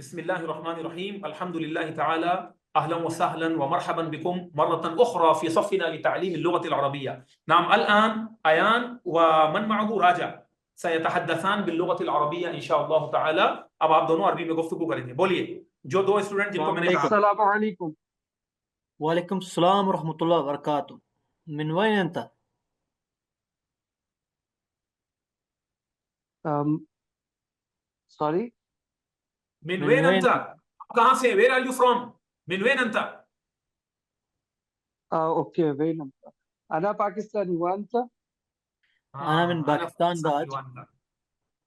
बिस्मिल्लाहिर्रहमानिर्रहीम अल्हम्दुलिल्लाहि तआला अहलन व सहलन व मरहबन बिकुम मर्रतन उखरा फी सफ़िना लितअलीम अल-लुग़त अल-अरबिय्या। नाम अल-आन अयान व मन मअहू राजा सयतहद्दसान बिल-लुग़त अल-अरबिय्या इंशाअल्लाह तआला। अब आप दोनों अरबी में गुफ्तगू करेंगे। बोलिए, जो दो स्टूडेंट जिनको मैंने कहा। अस्सलाम वालेकुम। वालेकुम सलाम व रहमतुल्लाहि व बरकातुहू। मिन वैन अंत? सॉरी, मिन मिन वैन वैन? अंता, आप कहां से? Where are you from? मिन वैन अंता? ओके, वेन अंत? अना पाकिस्तानी वांत? अना मिन हाँ, पाकिस्तान बाद।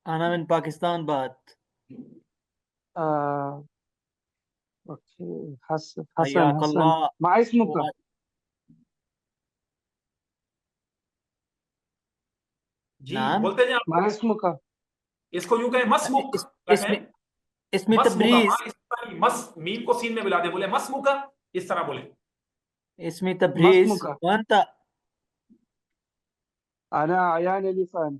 अना मिन पाकिस्तान बाद। ओके, हसन हसन हय्याकल्लाह। मा इस्मुका? जी नाम बोलते हैं आप। मा इस्मुका? इसको यूं कहें, मसमुक इसमें कहें। इसमें मसमुका, तब्रीज। मस मीम को सीन में मिला दे, बोले मसमुका, इस तरह बोले। इसमें तब्रीज मस्मुका? वंत? अना अयान अली खान।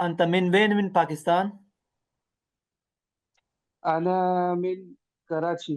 अंत मिन वैन मिन पाकिस्तान? अना मिन कराची।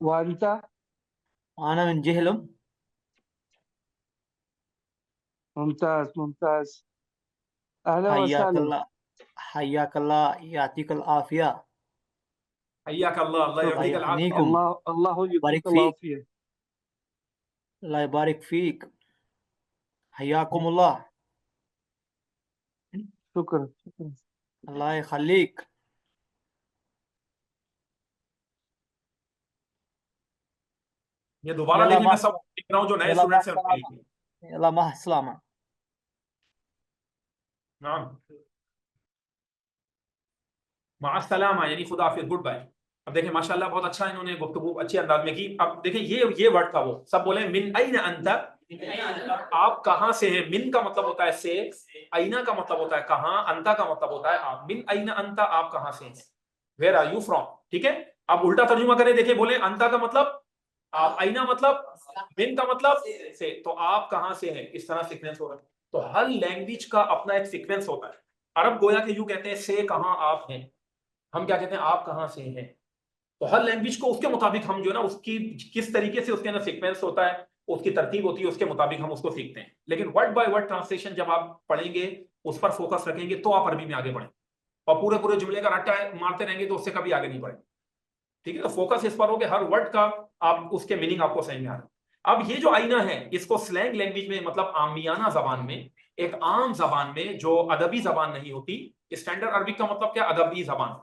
वांता? अना मिन जहलम। मुमताज मुमताज, अहला वसहलन। हय्याकल्लाह यातिकल आफिया। हय्याक अल्लाह, अल्लाह अल्लाह यअतीक अल आफिया। यहनीकुम। अल्लाह युतीक बारिक अल फीक। आफिया। अल्लाह यबारिक फीक। हय्याकुमुल्लाह। शुक्र शुक्र। अल्लाह यखलीक। ये दोबारा यला लेकिन मैं सब लिख रहा हूँ जो नए यला स्टूडेंट्स हैं उनके माह लिए। यला माह सलामा। नाम माअस्सलामा यानी खुदा हाफिज़, गुड बाय। अब देखिए माशाल्लाह बहुत अच्छा इन्होंने गुफ्तगू अच्छे अंदाज में की। अब देखिए ये वर्ड था, वो सब बोले मिन अइन अंत, आप कहां से हैं। मिन का मतलब होता है से, अइना का मतलब होता है कहां, अंता का मतलब होता है आप। मिन अइन अंत, आप कहां से हैं, वेयर आर यू फ्रॉम। ठीक है, अब उल्टा तर्जुमा करें। देखिए बोले अंता का मतलब आप, अइना मतलब, मिन का मतलब से, तो आप कहां से हैं, इस तरह सीक्वेंस हो रहा है। तो हर लैंग्वेज का अपना एक सीक्वेंस होता है। अरब गोया के यूं कहते हैं से कहां आप हैं, हम क्या कहते हैं आप कहां से हैं। तो हर लैंग्वेज को उसके मुताबिक हम जो है ना, उसकी किस तरीके से उसके अंदर सीक्वेंस होता है, उसकी तरतीब होती है, उसके मुताबिक हम उसको सीखते हैं। लेकिन वर्ड बाय वर्ड ट्रांसलेशन जब आप पढ़ेंगे, उस पर फोकस रखेंगे, तो आप अरबी में आगे बढ़ें। और पूरे पूरे जुमले का रट्टा मारते रहेंगे तो उससे कभी आगे नहीं बढ़े। ठीक है, तो फोकस इस पर हो कि हर वर्ड का आप उसके मीनिंग आपको समझ में आ रहा है। अब ये जो आईना है, इसको स्लैंग लैंग्वेज में, मतलब आमियाना जबान में, एक आम जबान में जो अदबी जबान नहीं होती, स्टैंडर्ड अरबिक का मतलब क्या, अदबी जबान,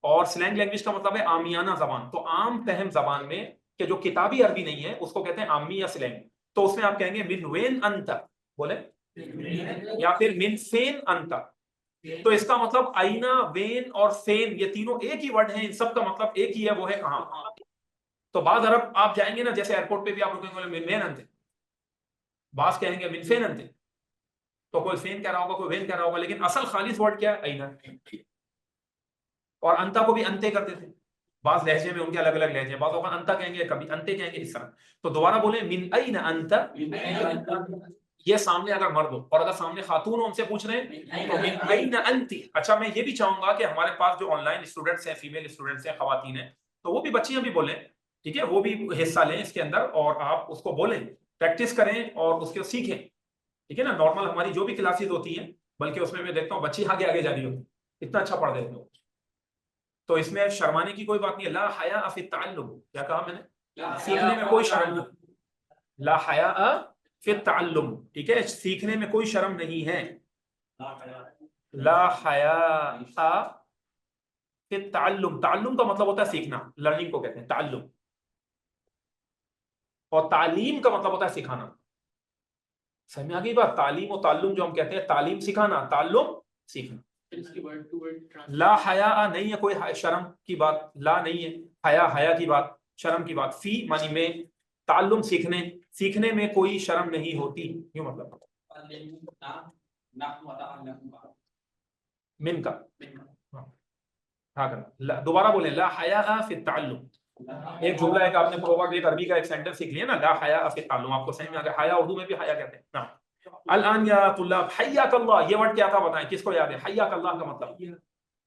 और स्लैंग लैंग्वेज का मतलब है आमियाना जबान। तो आम फहम जबान में, कि जो किताबी अरबी नहीं है, उसको कहते हैं आमी या स्लैंग। तो उसमें आप कहेंगे मिन वेन अंत, बोले, या फिर मिन फेन अंत। तो इसका मतलब आईना, वेन और फेन, ये तीनों एक ही वर्ड हैं, इन सब का मतलब एक ही है, वो है कहां। तो बाद अरब आप जाएंगे ना, जैसे एयरपोर्ट पे भी आप रुकेंगे, मिन वेन अंत, बास कहेंगे मिन फेन अंत। तो कोई फेन कह रहा होगा, कोई वेन कह रहा होगा, लेकिन असल खालिस वर्ड क्या है, आईना। और अंता को भी अंते करते थे, बास लहजे में उनके अलग अलग लहजे, बास अंता कहेंगे, कभी अंते कहेंगे, इस तरह। तो दोबारा बोले मिन अइन अंत, ये सामने अगर मर्द हो, और अगर सामने खातून हो, उनसे पूछ रहे हैं तो मिन अइन अंती। अच्छा, मैं ये भी चाहूंगा कि हमारे पास जो ऑनलाइन स्टूडेंट्स हैं, फीमेल स्टूडेंट्स हैं, खवातीन हैं, तो वो भी, बच्चियां भी बोलें। ठीक है, वो भी हिस्सा लें इसके अंदर, और आप उसको बोलें, प्रैक्टिस करें और उसको सीखें। ठीक है ना, नॉर्मल हमारी जो भी क्लासेस होती हैं, बल्कि उसमें मैं देखता हूँ बच्ची आगे आगे जा रही होती, इतना अच्छा पढ़ देते हो। तो इसमें शर्माने की कोई बात नहीं है। ला हया फी ताल्लुम, क्या कहा मैंने, सीखने में कोई शर्म नहीं। ला हया फी ताल्लुम, ठीक है, सीखने में कोई शर्म नहीं है। ला हया फी ताल्लुम, ताल्लुम का मतलब होता है सीखना, लर्निंग को कहते हैं ताल्लुम। और तालीम का मतलब होता है सिखाना। समझ में आ गई बात। तालीम और ताल्लुम जो हम कहते हैं, तालीम सिखाना, ताल्लुम सीखना। ला हया नहीं है कोई शर्म की बात, ला नहीं है, हया हया की बात, शर्म की बात, फी मानी में, ताल्लुम सीखने, सीखने में कोई शर्म नहीं होती, यूं मतलब मिन का। हाँ करना, दोबारा बोले, ला हया फी ताल्लुम। एक जुमला है, आपने प्रोवर्ब, एक अरबी का एक सेंटेंस सीख लिया ना, ला हया फी ताल्लुम, आपको समझ में आ गया। हया उर्दू में भी हया कहते हैं ना। अल-आन या तुल्लाब हय्याकल्लाह, ये वर्ड क्या था बताएं, किसको याद है? हय्याकल्लाह का मतलब,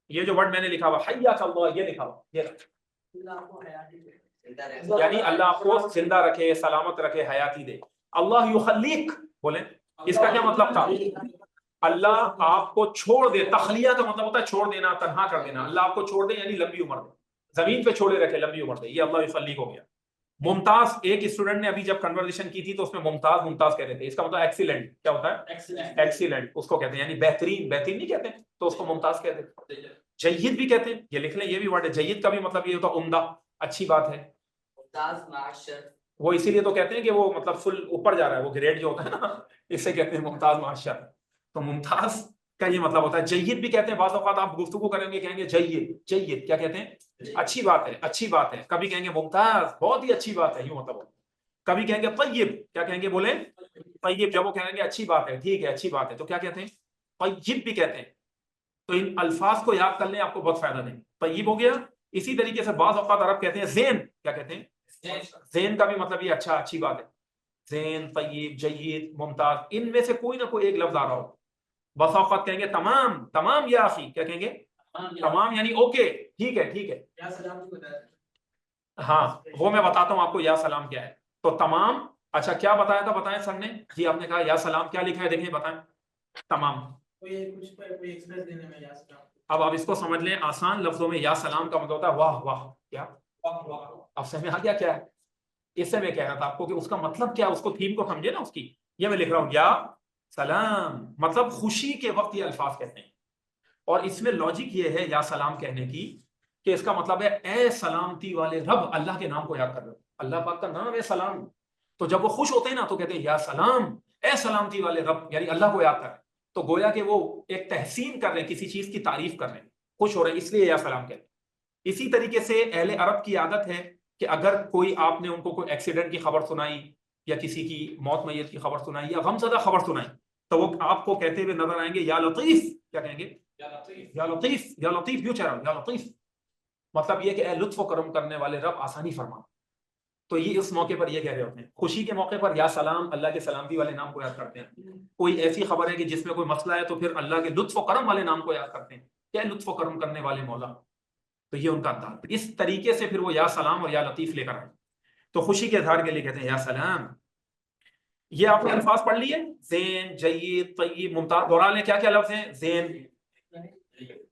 ये जो वर्ड मैंने लिखा हुआ हय्याकल्लाह, ये लिखा हुआ, ये यानी अल्लाह आपको जिंदा रखे, सलामत रखे, हयाती दे। अल्लाह युखल्लिक बोले, इसका क्या मतलब था? अल्लाह आपको छोड़ दे। तखलिया का मतलब होता है छोड़ देना, तन्हा कर देना। अल्लाह आपको छोड़ दे यानी लंबी उम्र दे, जमीन पे छोड़े रखे, लंबी उम्र दे, ये अल्लाह युखल्लिक हो गया। मुमताज, एक स्टूडेंट ने अभी जब कन्वर्सेशन की थी तो उसमें मुमताज मुमताज कह रहे थे, इसका मतलब एक्सीलेंट, क्या होता है? एक्सीलेंट उसको कहते हैं, यानी बेहतरीन, बेहतरीन नहीं कहते तो उसको मुमताज कहते हैं। जय्यद भी कहते हैं, ये लिख लें, ये भी वर्ड है। जय्यद का भी मतलब ये होता है उम्दा, अच्छी बात है। वो इसीलिए तो कहते हैं कि वो मतलब फुल ऊपर जा रहा है, वो ग्रेड जो होता है ना, इससे कहते हैं मुमताज माशर। तो मुमताज का ये मतलब होता है। जय्यद भी कहते हैं, बाज़ औक़ात आप गुफ्तगू करेंगे कहेंगे जय्यद, जय्यद क्या कहते हैं? अच्छी बात है, अच्छी बात है। कभी कहेंगे मुमताज, बहुत ही अच्छी बात है, यूं मतलब। कभी कहेंगे तय्यब, क्या कहेंगे? बोले तय्यब, जब वो कहेंगे अच्छी बात है, ठीक है, अच्छी बात है, तो क्या कहते हैं? तय्यब भी कहते हैं। तो इन अल्फाज को याद कर लें, आपको बहुत फायदा देंगे। तय्यब हो गया। इसी तरीके से बाज़ औक़ात अरब कहते हैं ज़ेन, क्या कहते हैं? ज़ेन का भी मतलब ये अच्छा, अच्छी बात है। ज़ेन, तय्यब, जय्यद, मुमताज, इनमें से कोई ना कोई एक लफ्ज आ रहा हो। बस औक़ात कहेंगे तमाम, तमाम या अखी, क्या कहेंगे? तमाम यानी ओके, ठीक है, ठीक है। हाँ, वो मैं बताता हूँ आपको या सलाम क्या है। तो तमाम, अच्छा क्या बताया था, बताएं सर ने जी, आपने कहा या सलाम, क्या लिखा है देखें, बताएं। तमाम, अब आप इसको समझ लें आसान लफ्जों में, या सलाम का मतलब होता है वाह वाह, क्या अब समझ में आ गया क्या है? इससे मैं कह रहा था आपको कि उसका मतलब क्या, उसको थीम को समझे ना उसकी। ये मैं लिख रहा हूँ या सलाम, मतलब खुशी के वक्त ये अल्फाज कहते हैं। और इसमें लॉजिक ये है या सलाम कहने की, कि इसका मतलब है ए सलामती वाले रब, अल्लाह के नाम को याद कर रहे हो, अल्लाह पाक का नाम है सलाम। तो जब वो खुश होते हैं ना तो कहते हैं या सलाम, ए सलामती वाले रब, यानी अल्लाह को याद कर रहे हैं। तो गोया कि वो एक तहसीन कर रहे हैं, किसी चीज की तारीफ कर रहे हैं, खुश हो रहे हैं, इसलिए या सलाम कहते हैं। इसी तरीके से अहले अरब की आदत है कि अगर कोई, आपने उनको कोई एक्सीडेंट की खबर सुनाई, या किसी की मौत मैयत की खबर सुनाई, या गमज़दा खबर सुनाई, तो वो आपको कहते हुए नजर आएंगे या लतीफ, क्या कहेंगे? या लतीफ, या लतीफ, यूं चेहरा, या लतीफ, मतलब ये कि ए लुत्फ करम करने वाले रब, आसानी फरमा। तो ये इस मौके पर ये कह रहे होते हैं, खुशी के मौके पर या सलाम, अल्लाह के सलामती वाले नाम को याद करते हैं। कोई ऐसी खबर है कि जिसमें कोई मसला है, तो फिर अल्लाह के लुत्फ करम वाले नाम को याद करते हैं, क्या लुत्फ करम करने वाले मौला। तो ये उनका अंदाज, इस तरीके से फिर वो या सलाम और या लतीफ लेकर आए। तो खुशी के इजहार के लिए कहते हैं या सलाम। ये आपने अल्फाज पढ़ लिए, ज़ेन, जय्यद, तय्यब, मुमताज। दोहरा लें, क्या क्या लफ्ज हैं? ज़ेन,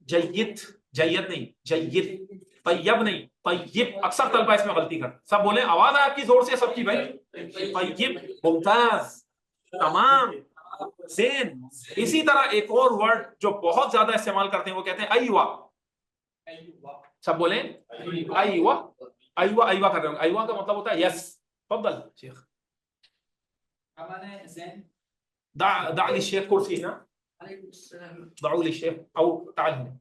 जय्यद, जय्यद नहीं, जय्यद, तय्यब नहीं, तय्यब। अक्सर तलबा इसमें गलती कर, सब बोले आवाज है आपकी जोर से सबकी भाई। तय्यब, मुमताज, तमाम, ज़ेन। इसी तरह एक और वर्ड जो बहुत ज्यादा इस्तेमाल करते हैं, वो कहते हैं अयवा। सब बोले अयवा, अयवा, अयवा कर रहे हो। अयवा का मतलब होता है यस। तफद्दल शेख, दअ लिश-शेख कुर्सी ना, दअू लिश-शेख औ ताल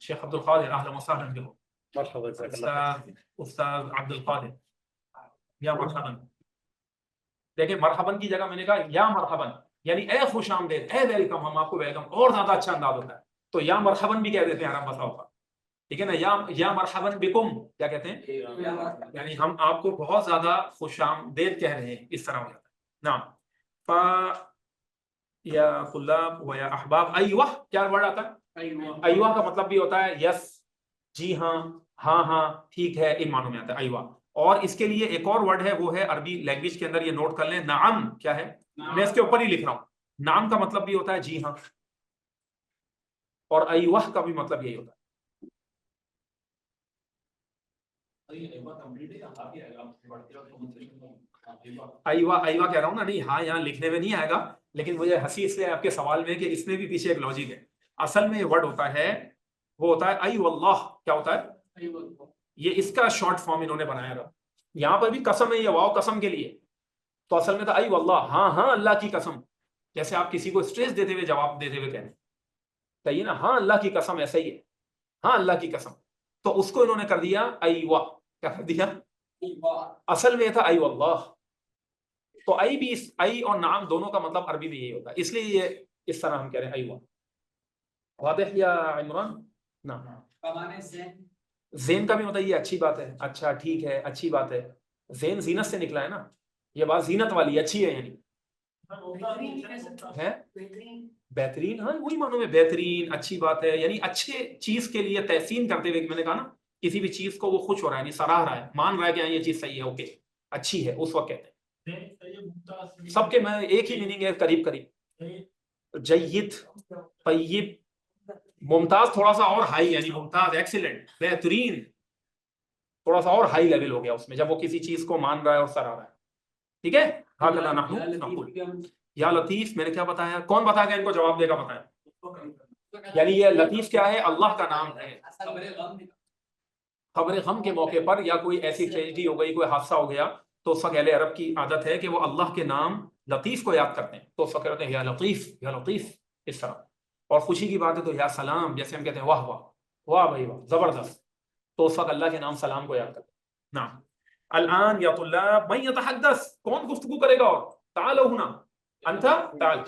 शेख अब्दुल कादिर, अहलन व सहलन बिकुम। मरहबा, उस्ताद अब्दुल कादिर, या मरहबन। देखिए मरहबन की जगह मैंने कहा या मरहबन, यानी ए खुश आमदीद, ए वेलकम, हम आपको वेलकम, और ज्यादा अच्छा अंदाज होता है। तो या मरहबन भी कह देते हैं आराम बसाओ का, ठीक है ना। या मरहबन बिकुम, क्या कहते हैं? यानी हम आपको बहुत ज्यादा खुश आमदीद कह रहे हैं, इस तरह हो जाता है ना। फ या तुल्लाब व या अहबाब, अयवा क्या वर्ड आता है? अयवा का मतलब भी होता है यस, जी हाँ, हाँ हाँ, ठीक है, इन मानों में आता है अयवा। और इसके लिए एक और वर्ड है, वो है अरबी लैंग्वेज के अंदर, ये नोट कर लें, नाम। क्या है? मैं इसके ऊपर ही लिख रहा हूं। नाम का मतलब भी होता है जी हाँ, और अयवाह का भी मतलब यही होता है। अयवा, अयवा कह रहा हूं ना, नहीं हाँ यहाँ लिखने में नहीं आएगा, लेकिन मुझे हंसी इसलिए आपके सवाल में कि इसमें भी पीछे एक लॉजिक है। असल में ये वर्ड होता है, वो होता है अय वल्लाह। क्या होता है? ये इसका शॉर्ट फॉर्म इन्होंने बनाया था। यहाँ पर भी कसम है, ये वाव कसम के लिए, तो असल में था अय वल्लाह, हाँ हाँ अल्लाह की कसम। जैसे आप किसी को स्ट्रेस देते हुए जवाब देते हुए कहते, सही है ना, हाँ अल्लाह की कसम, ऐसा ही है, हाँ अल्लाह की कसम। तो उसको इन्होंने कर दिया अयवा, क्या कर दिया? असल में था अय वल्लाह। तो आई भी, आई और नाम दोनों का मतलब अरबी में यही होता है, इसलिए ये इस तरह हम कह रहे हैं अयवा। वाज़ेह या इमरान ना? ज़ेन का भी मतलब ये अच्छी बात है, अच्छा ठीक है, अच्छी बात है। ज़ेन जीनत से निकला है ना, ये बात जीनत वाली अच्छी है, यानी है बेहतरीन, हाँ वही मानो में बेहतरीन, अच्छी बात है, यानी अच्छे चीज के लिए तहसीन करते हुए, मैंने कहा ना किसी भी चीज को वो खुश हो रहा है, यानी सराह रहा है, मान रहा है कि हाँ ये चीज सही है, ओके अच्छी है, उस वक्त कहते हैं। सबके में एक ही मीनिंग है करीब करीब, जय्यद, तय्यब, मुमताज थोड़ा सा और हाई, यानी मुमताज एक्सीलेंट, बेहतरीन थोड़ा सा और हाई लेवल हो गया उसमें, जब वो किसी चीज को मान रहा है और सराह रहा है। ठीक है, हाँ कला नहनु, या लतीफ, मैंने क्या बताया, कौन बताएगा इनको जवाब देगा, बताया। यानी ये लतीफ क्या है, अल्लाह का नाम है। खबर गम के मौके पर या कोई ऐसी ट्रेजेडी हो गई, कोई हादसा हो गया, तो उस वक्त अहले अरब की आदत है कि वो अल्लाह के नाम लतीफ को याद करते हैं, तो उस वक्त कहते हैं या लतीफ, या लतीफ, इस तरह। और खुशी की बात है तो या सलाम, जैसे हम कहते हैं वाह वाह, वाह भाई वाह जबरदस्त, तो उस वक्त अल्लाह के नाम सलाम को याद करते हैं। ना अल-आन या तुल्लाब मन यतहद्दस, कौन गुफ्तगू करेगा, और तालो हुना, अंता ताल,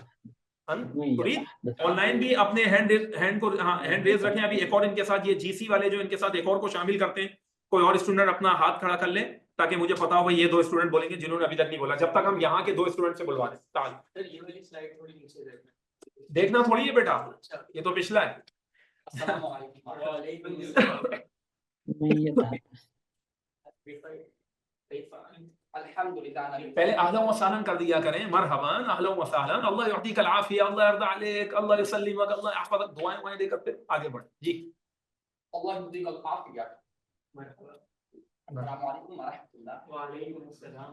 ऑनलाइन भी अपने हैंड को हैंड रेज रखें। अभी एक और इनके साथ, ये जीसी वाले जो इनके साथ एक और को शामिल करते हैं, कोई और स्टूडेंट अपना हाथ खड़ा कर ले, ताकि मुझे पता हो भाई ये 2 स्टूडेंट बोलेंगे जिन्होंने अभी तक नहीं बोला, जब तक हम यहाँ के 2 स्टूडेंट से बुलवा रहे। देखना थोड़ी है बेटा, ये तो पिछला है। पहले अहलन व सहलन कर दिया करें, मरहबन, अहलन व सहलन, अल्लाह युअतीकल आफिया, अल्लाह यरदा अलैक, अल्लाह युसल्लिमक, अल्लाह यहफज़क, दुआएं दुआएं देकर फिर आगे बढ़े। जी अल्लाह युअतीकल आफिया। अस्सलामु अलैकुम व रहमतुल्लाह। व अलैकुम अस्सलाम।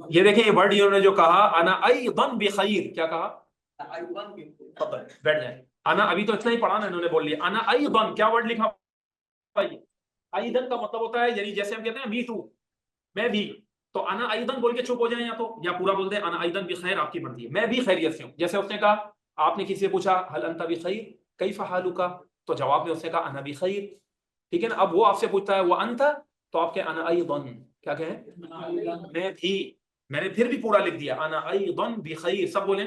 ये देखें, ये वर्ड इन्होंने जो कहा, अना अयदन बिखैर, क्या कहा, बैठ जाए। अना, अभी तो इतना ही पढ़ा ना इन्होंने, बोल लिया अना अयदन, क्या वर्ड लिखा भाई, अयदन का मतलब होता है, यानी जैसे हम कहते हैं मी टू, मैं भी, तो अना अयदन बोल के चुप हो जाए, या पूरा बोल दे अना अयदन बिखैर, आपकी मर्जी है, मैं भी खैरियत से हूं। जैसे उसने कहा, आपने किसी से पूछा हल अंता बिखैर, कैफ हालुका, तो जवाब में उसने कहा अना बिखैर, ठीक है ना। अब वो आपसे पूछता है वो अंता, तो आपके अना अयदन, क्या कहें, मैं भी, मैंने फिर भी पूरा लिख दिया, अना अयदन बिखैर, सब बोले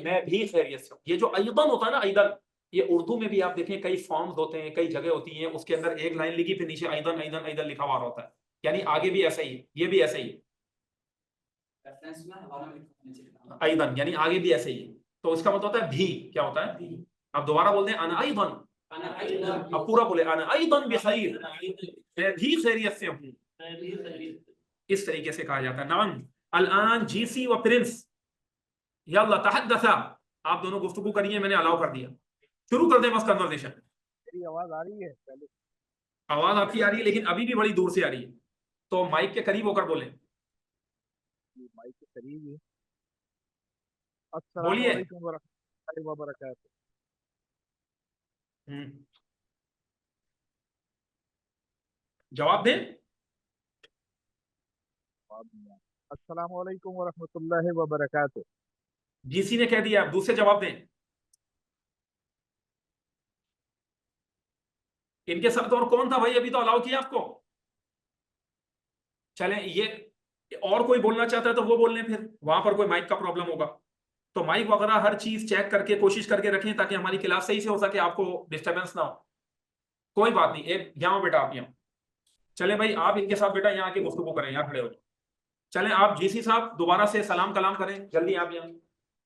मैं भी खैरियत से हूं। ये जो अयदन होता है ना, अयदन, ये उर्दू में भी आप देखें कई फॉर्म्स होते हैं, कई जगह होती हैं, उसके अंदर एक लाइन लिखी फिर नीचे अयदन अयदन अयदन लिखा हुआ होता है, यानी आगे भी ऐसा ही है, ये भी ऐसा ही है, अयदन यानी आगे भी ऐसे ही है, तो इसका मतलब होता है भी, क्या होता है। अब दोबारा बोल दें अना अयदन, अब पूरा बोले अना अयदन बिखैर, मैं भी खैरियत से हूं, इस तरीके से कहा जाता है। नाम अल-आन, जीसी व प्रिंस, यल्ला तहद्दसा, आप दोनों गुफ्तगू करिए, मैंने अलाउ कर दिया, शुरू कर दें बस कन्वर्सेशन। मेरी आवाज आ रही है पहले? आवाज आपकी आ रही है, लेकिन अभी भी बड़ी दूर से आ रही है, तो माइक के करीब होकर बोले, माइक के करीब है। बोलिए। अस्सलाम वालेकुम व रहमतुल्लाहि व बरकातुहू। जवाब दें। अस्सलाम वालेकुम व रहमतुल्लाहि व बरकातुहू। जीसी ने कह दिया, आप दूसरे जवाब दें। इनके साथ और कौन था भाई, अभी तो अलाउ किया आपको। चलें, ये और कोई बोलना चाहता है तो वो बोल लें, फिर वहां पर कोई माइक का प्रॉब्लम होगा तो माइक वगैरह हर चीज चेक करके कोशिश करके रखें, ताकि हमारी क्लास सही से हो सके, आपको डिस्टरबेंस ना हो। कोई बात नहीं, एक यहाँ बेटा, आप यहाँ चले भाई, आप इनके साथ बेटा यहाँ आके गुफ्तगू करें, यहाँ खड़े हो। चलें, आप जीसी साहब दोबारा से सलाम कलाम करें, जल्दी आप यहाँ।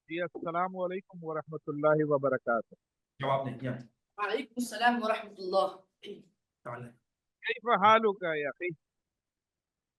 जी अस्सलाम वालेकुम व रहमतुल्लाहि व बरकातुहू। जवाब दें यहाँ। वालेकुम अस्सलाम व रहमतुल्लाह। कैफ हालुका या अखी?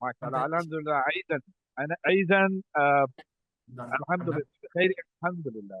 माशाल्लाह, अल्हम्दुलिल्लाह, अयदन अना अयदन अल्हम्दुलिल्लाह बखैर, अल्हम्दुलिल्लाह।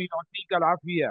युअतीकल आफिया।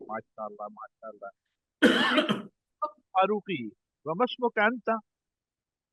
माशाल्लाह माशाल्लाह। फारूकी व मस्मुक अंता?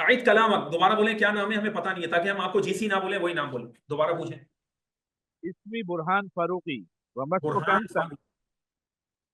आयद कलामक, दोबारा बोलें, क्या नाम है, हमें पता नहीं है, ताकि हम आपको जीसी ना बोले, वही नाम बोले, दोबारा पूछें। इसमी बुरहान फारूकी व मस्मुक बुरहान अंता व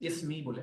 इसमी बोले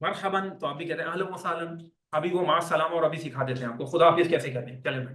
मरहबन, तो आप भी कहते हैं अहलन व सहलन। अभी वो मां सलाम और अभी सिखा देते हैं आपको खुदा हाफिज कैसे कहते हैं। चलें भाई,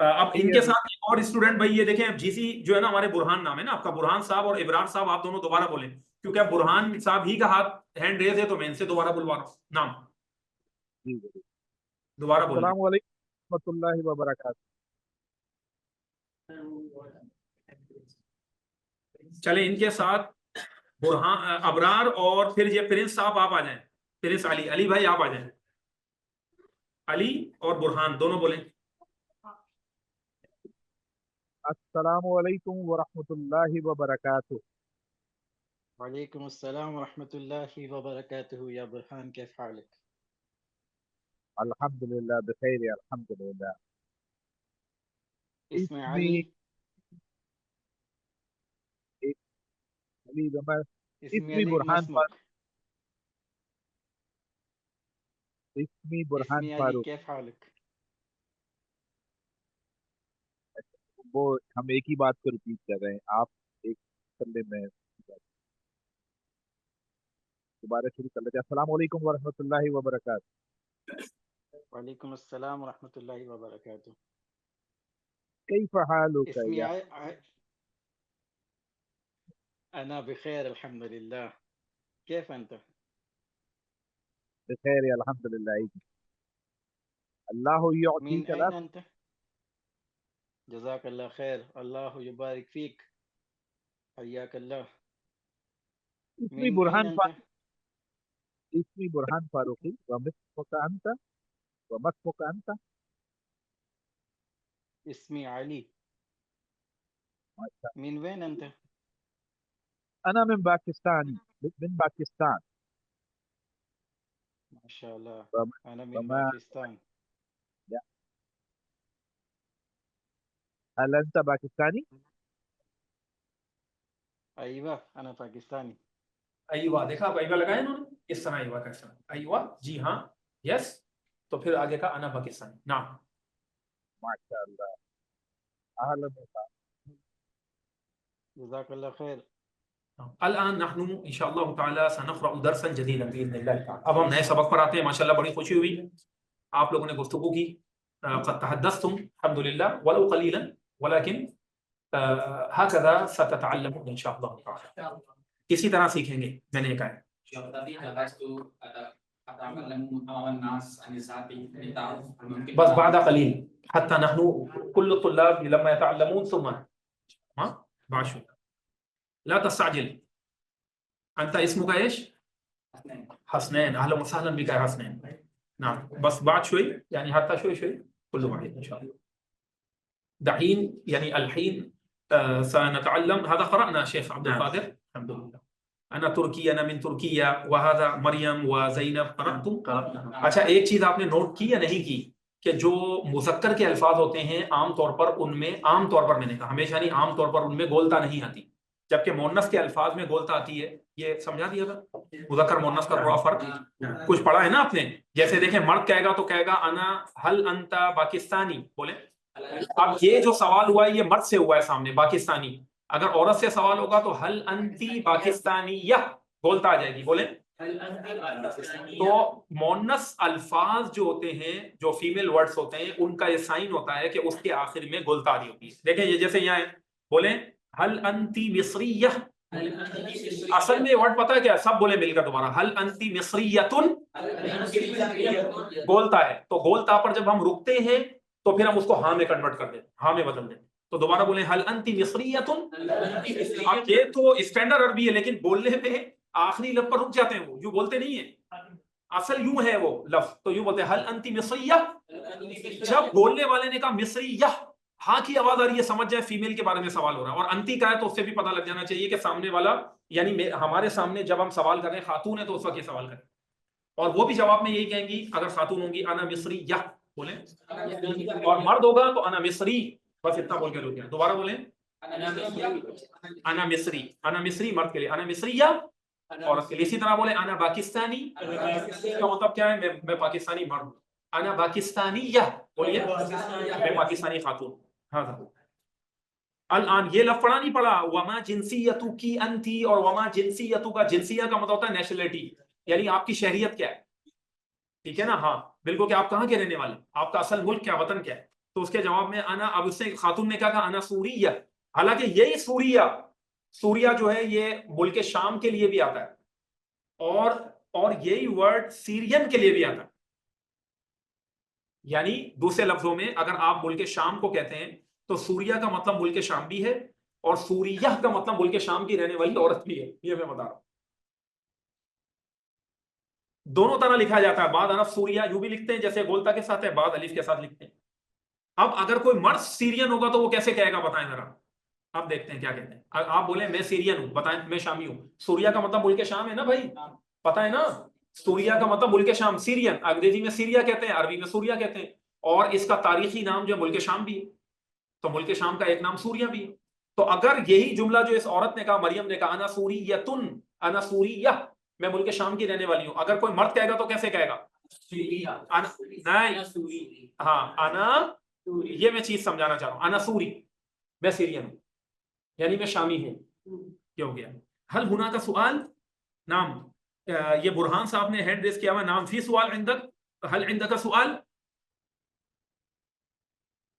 अब इनके साथ एक और स्टूडेंट भाई, ये देखें जीसी जो है ना, हमारे बुरहान नाम है ना आपका, बुरहान साहब और इब्रार साहब, आप दोनों दोबारा बोलें, क्योंकि अब बुरहान साहब ही का हाथ हैंड रेज है, तो मैं इनसे दोबारा बुलवा रहा हूँ। नाम जी जी। दोबारा बोल अस्सलाम वालेकुम रहमतुल्लाहि व बरकातहू। चले इनके साथ बुरहान, अबरार और फिर ये प्रिंस साहब आप आ जाएं, प्रिंस अली, अली भाई आप आ जाएं। अली और बुरहान दोनों बोलें। अस्सलाम वालेकुम व रहमतुल्लाहि व बरकातहू। वालेकुम अस्सलाम व रहमतुल्लाहि व बरकातुहू। या बुरहान कैफ हालक? अल्हम्दुलिल्लाह बखैर अल्हम्दुलिल्लाह। इसमें इसमी अली। अली वमा इसमें इसमी अली बुरहान मस्मुक। इसमी बुरहान इसमें अली फारूक। कैफ हालक? वो हम एक ही बात को रिपीट कर रहे हैं, आप एक सल्ले में दोबारा शुरू कर लेते हैं। अस्सलाम वालेकुम व रहमतुल्लाहि व बरकातहू। वालेकुम अस्सलाम व रहमतुल्लाहि व बरकातुहू। कैफ हालुक इसमें या? अना बिखैर अल्हम्दुलिल्लाह। कैफ अंत? बखैर अल्हम्दुलिल्लाह। अल्लाह मिन युअतीक ऐन लक। अंत? जज़ाकल्लाह खैर, अल्लाह युबारिक फीक, हय्याकल्लाह। इसमी मिन ऐन बुरहान अंत? इसमी बुरहान फारूकी व मिस्मुका अंत व मस्मुका अंत। इसमें अली। माशा मिन वैन अंत? अना मिन पाकिस्तानी मिन पाकिस्तान। माशाअल्लाह, अना मिन वमा पाकिस्तान। हल अंत पाकिस्तानी? अयवा, अना पाकिस्तानी। अयवा, देखा आप अयवा लगाए इन्होंने, इस तरह अयवा का इस्तेमाल, अयवा जी हाँ, यस, तो फिर आगे का अना पाकिस्तानी। नाम माशाअल्लाह। अहलन व सहलन। जज़ाकल्लाह खैर। अल-आन नहनु इंशाअल्लाह ताला सनक़रअ दरसन जदीदन बिइज़्निल्लाह ताला। अब हम नए सबक पर आते हैं। माशाअल्लाह बड़ी खुशी हुई, आप लोगों ने गुफ्तगू की, क़द तहद्दस्तुम अल्हम्दुलिल्लाह वलौ क़लीलन वलाकिन हकज़ा सततअल्लमून इंशाअल्लाह ताला। इसी तरह सीखेंगे, मैंने कहा है। बस बाद क़लील हत्ता नहनु कुल्लु तुल्लाब लम्मा यतअल्लमून सुम्मा हाँ बाशु ला तस्ताजिल अंता इस्मुका एश हसनैन, अहलन व सहलन बिका हसनैन। नाम बस बात शुई यानी हत्ता शुई शुई कुल्लु वाहिद इंशाअल्लाह। दहीन यानी अलहीन सनतअल्लम, हज़ा क़रअना शेख अब्दुल क़ादिर अल्हम्दुलिल्लाह। अना तुर्की, अना मिन तुर्किया व हज़ा मरियम व ज़ैनब क़रअतुम। अच्छा, एक चीज़ आपने नोट की या नहीं की कि जो मुज़क्कर के अल्फाज होते हैं आमतौर पर उनमें, आमतौर पर मैंने कहा हमेशा नहीं, आमतौर पर उनमें गोलता नहीं आती, जबकि मोन्नस के अल्फाज में गोलता आती है। ये समझा दिया था, मुज़क्कर मोन्नस का थोड़ा फर्क कुछ पढ़ा है ना आपने। जैसे देखें, मर्द कहेगा तो कहेगा अना हल अंता पाकिस्तानी, बोले। अब ये जो सवाल हुआ है ये मर्द से हुआ है सामने, पाकिस्तानी। अगर औरत से सवाल होगा तो हल अंती पाकिस्तानी, या बोलता आ जाएगी, बोले। तो मोन्नस अल्फाज जो होते हैं, जो फीमेल वर्ड्स होते हैं, उनका ये साइन होता है कि उसके आखिर में गोलता आ रही होती है। देखें ये जैसे यहाँ है, बोले हल अंती मिस्रिया, असल में वर्ड पता है क्या, सब बोले मिलकर दोबारा, हल अंती मिस्रियतुन, गोलता है। तो गोलता पर जब हम रुकते हैं तो फिर हम उसको हाँ में कन्वर्ट कर देते, हाँ में बदल देते। तो दोबारा बोले हल अंती मिस्रियतुन। अब ये तो स्टैंडर्ड अरबी है, लेकिन बोलने में आखिरी लफ्ज पर रुक जाते हैं, वो यूं बोलते नहीं है, असल यूं है वो लफ्ज, तो यूं बोलते हैं हल अंती मिस्रिया। जब बोलने वाले ने कहा मिस्रिया, हाँ की आवाज आ रही है, समझ जाए फीमेल के बारे में सवाल हो रहा है। और अंती का है तो उससे भी पता लग जाना चाहिए कि सामने वाला, यानी हमारे सामने जब हम सवाल कर रहे हैं खातून है तो उस वक्त ये सवाल करें। और वो भी जवाब में यही कहेंगी अगर खातून होंगी अना मिस्री या बोले, और मर्द होगा तो अना मिस्री, बस इतना बोल के रुक गया। दोबारा बोले अना मिस्री मर्द के लिए, अना मिस्री या औरत के लिए। इसी तरह बोले अना पाकिस्तानी, इसका मतलब क्या है, मैं पाकिस्तानी मर्द हूं। अना पाकिस्तानी या बोलिए, मैं पाकिस्तानी खातून। हाँ अल-आन, ये लफ्ज़ पढ़ा नहीं पड़ा, वमा जिनसियतु की अंती, और वमा जिनसियतु का जिनसिया का मतलब होता है नेशनलिटी, यानी आपकी शहरियत क्या है, ठीक है ना। हाँ बिल्कुल, कि आप कहाँ के रहने वाले, आपका असल मुल्क क्या, वतन क्या है। तो उसके जवाब में अना, अब उससे खातून ने क्या कहा, अना सूरिया। हालांकि यही सूरिया जो है ये मुल्क शाम के लिए भी आता है, और यही वर्ड सीरियन के लिए भी आता है। यानी दूसरे लफ्जों में अगर आप मुल्क शाम को कहते हैं तो सूरिया का मतलब मुल्क शाम भी है, और सूरिया का मतलब मुल्क शाम की रहने वाली औरत भी है। ये मैं बता रहा हूं, दोनों तरह लिखा जाता है। बाद अरफ सूरिया यूं भी लिखते हैं जैसे गोलता के साथ है, बाद अलिफ के साथ लिखते हैं। अब अगर कोई मर्द सीरियन होगा तो वो कैसे कहेगा, बताएं जरा। अब देखते हैं क्या कहते हैं। आप बोले मैं सीरियन हूं, बताएं मैं शामी हूं। सूरिया का मतलब मुल्क शाम है ना भाई, पता है ना। सूरिया का मतलब मुल्क शाम, सीरियन अंग्रेजी में सीरिया कहते हैं, अरबी में सूरिया कहते हैं, और इसका तारीखी नाम जो मुल्क शाम भी है, तो मुल्क शाम का एक नाम सूरिया भी है। तो अगर यही जुमला जो इस औरत ने कहा, मरियम ने कहा, अना सूरियतुन, अना सूरिया, मैं मुल्क शाम की रहने वाली हूं, अगर कोई मर्द कहेगा तो कैसे कहेगा, नहीं, हाँ अना, ये मैं चीज समझाना चाह रहा हूं, अना सूरी, मैं सीरियन हूं, यानी मैं शामी हूं। क्या हो गया। हल हुना का सवाल, नाम, ये बुरहान साहब ने हैंड रेस किया हुआ, नाम फी सवाल इंदक, हल इंदक का सवाल,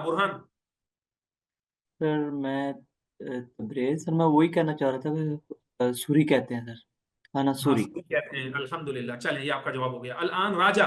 बुरहान। सर मैं तबरेज सर, मैं वही कहना चाह रहा था कि सूरी कहते हैं सर, अना हाँ सूरी। सूरी कहते हैं, अल्हम्दुलिल्लाह। चलें ये आपका जवाब हो गया। अल-आन राजा,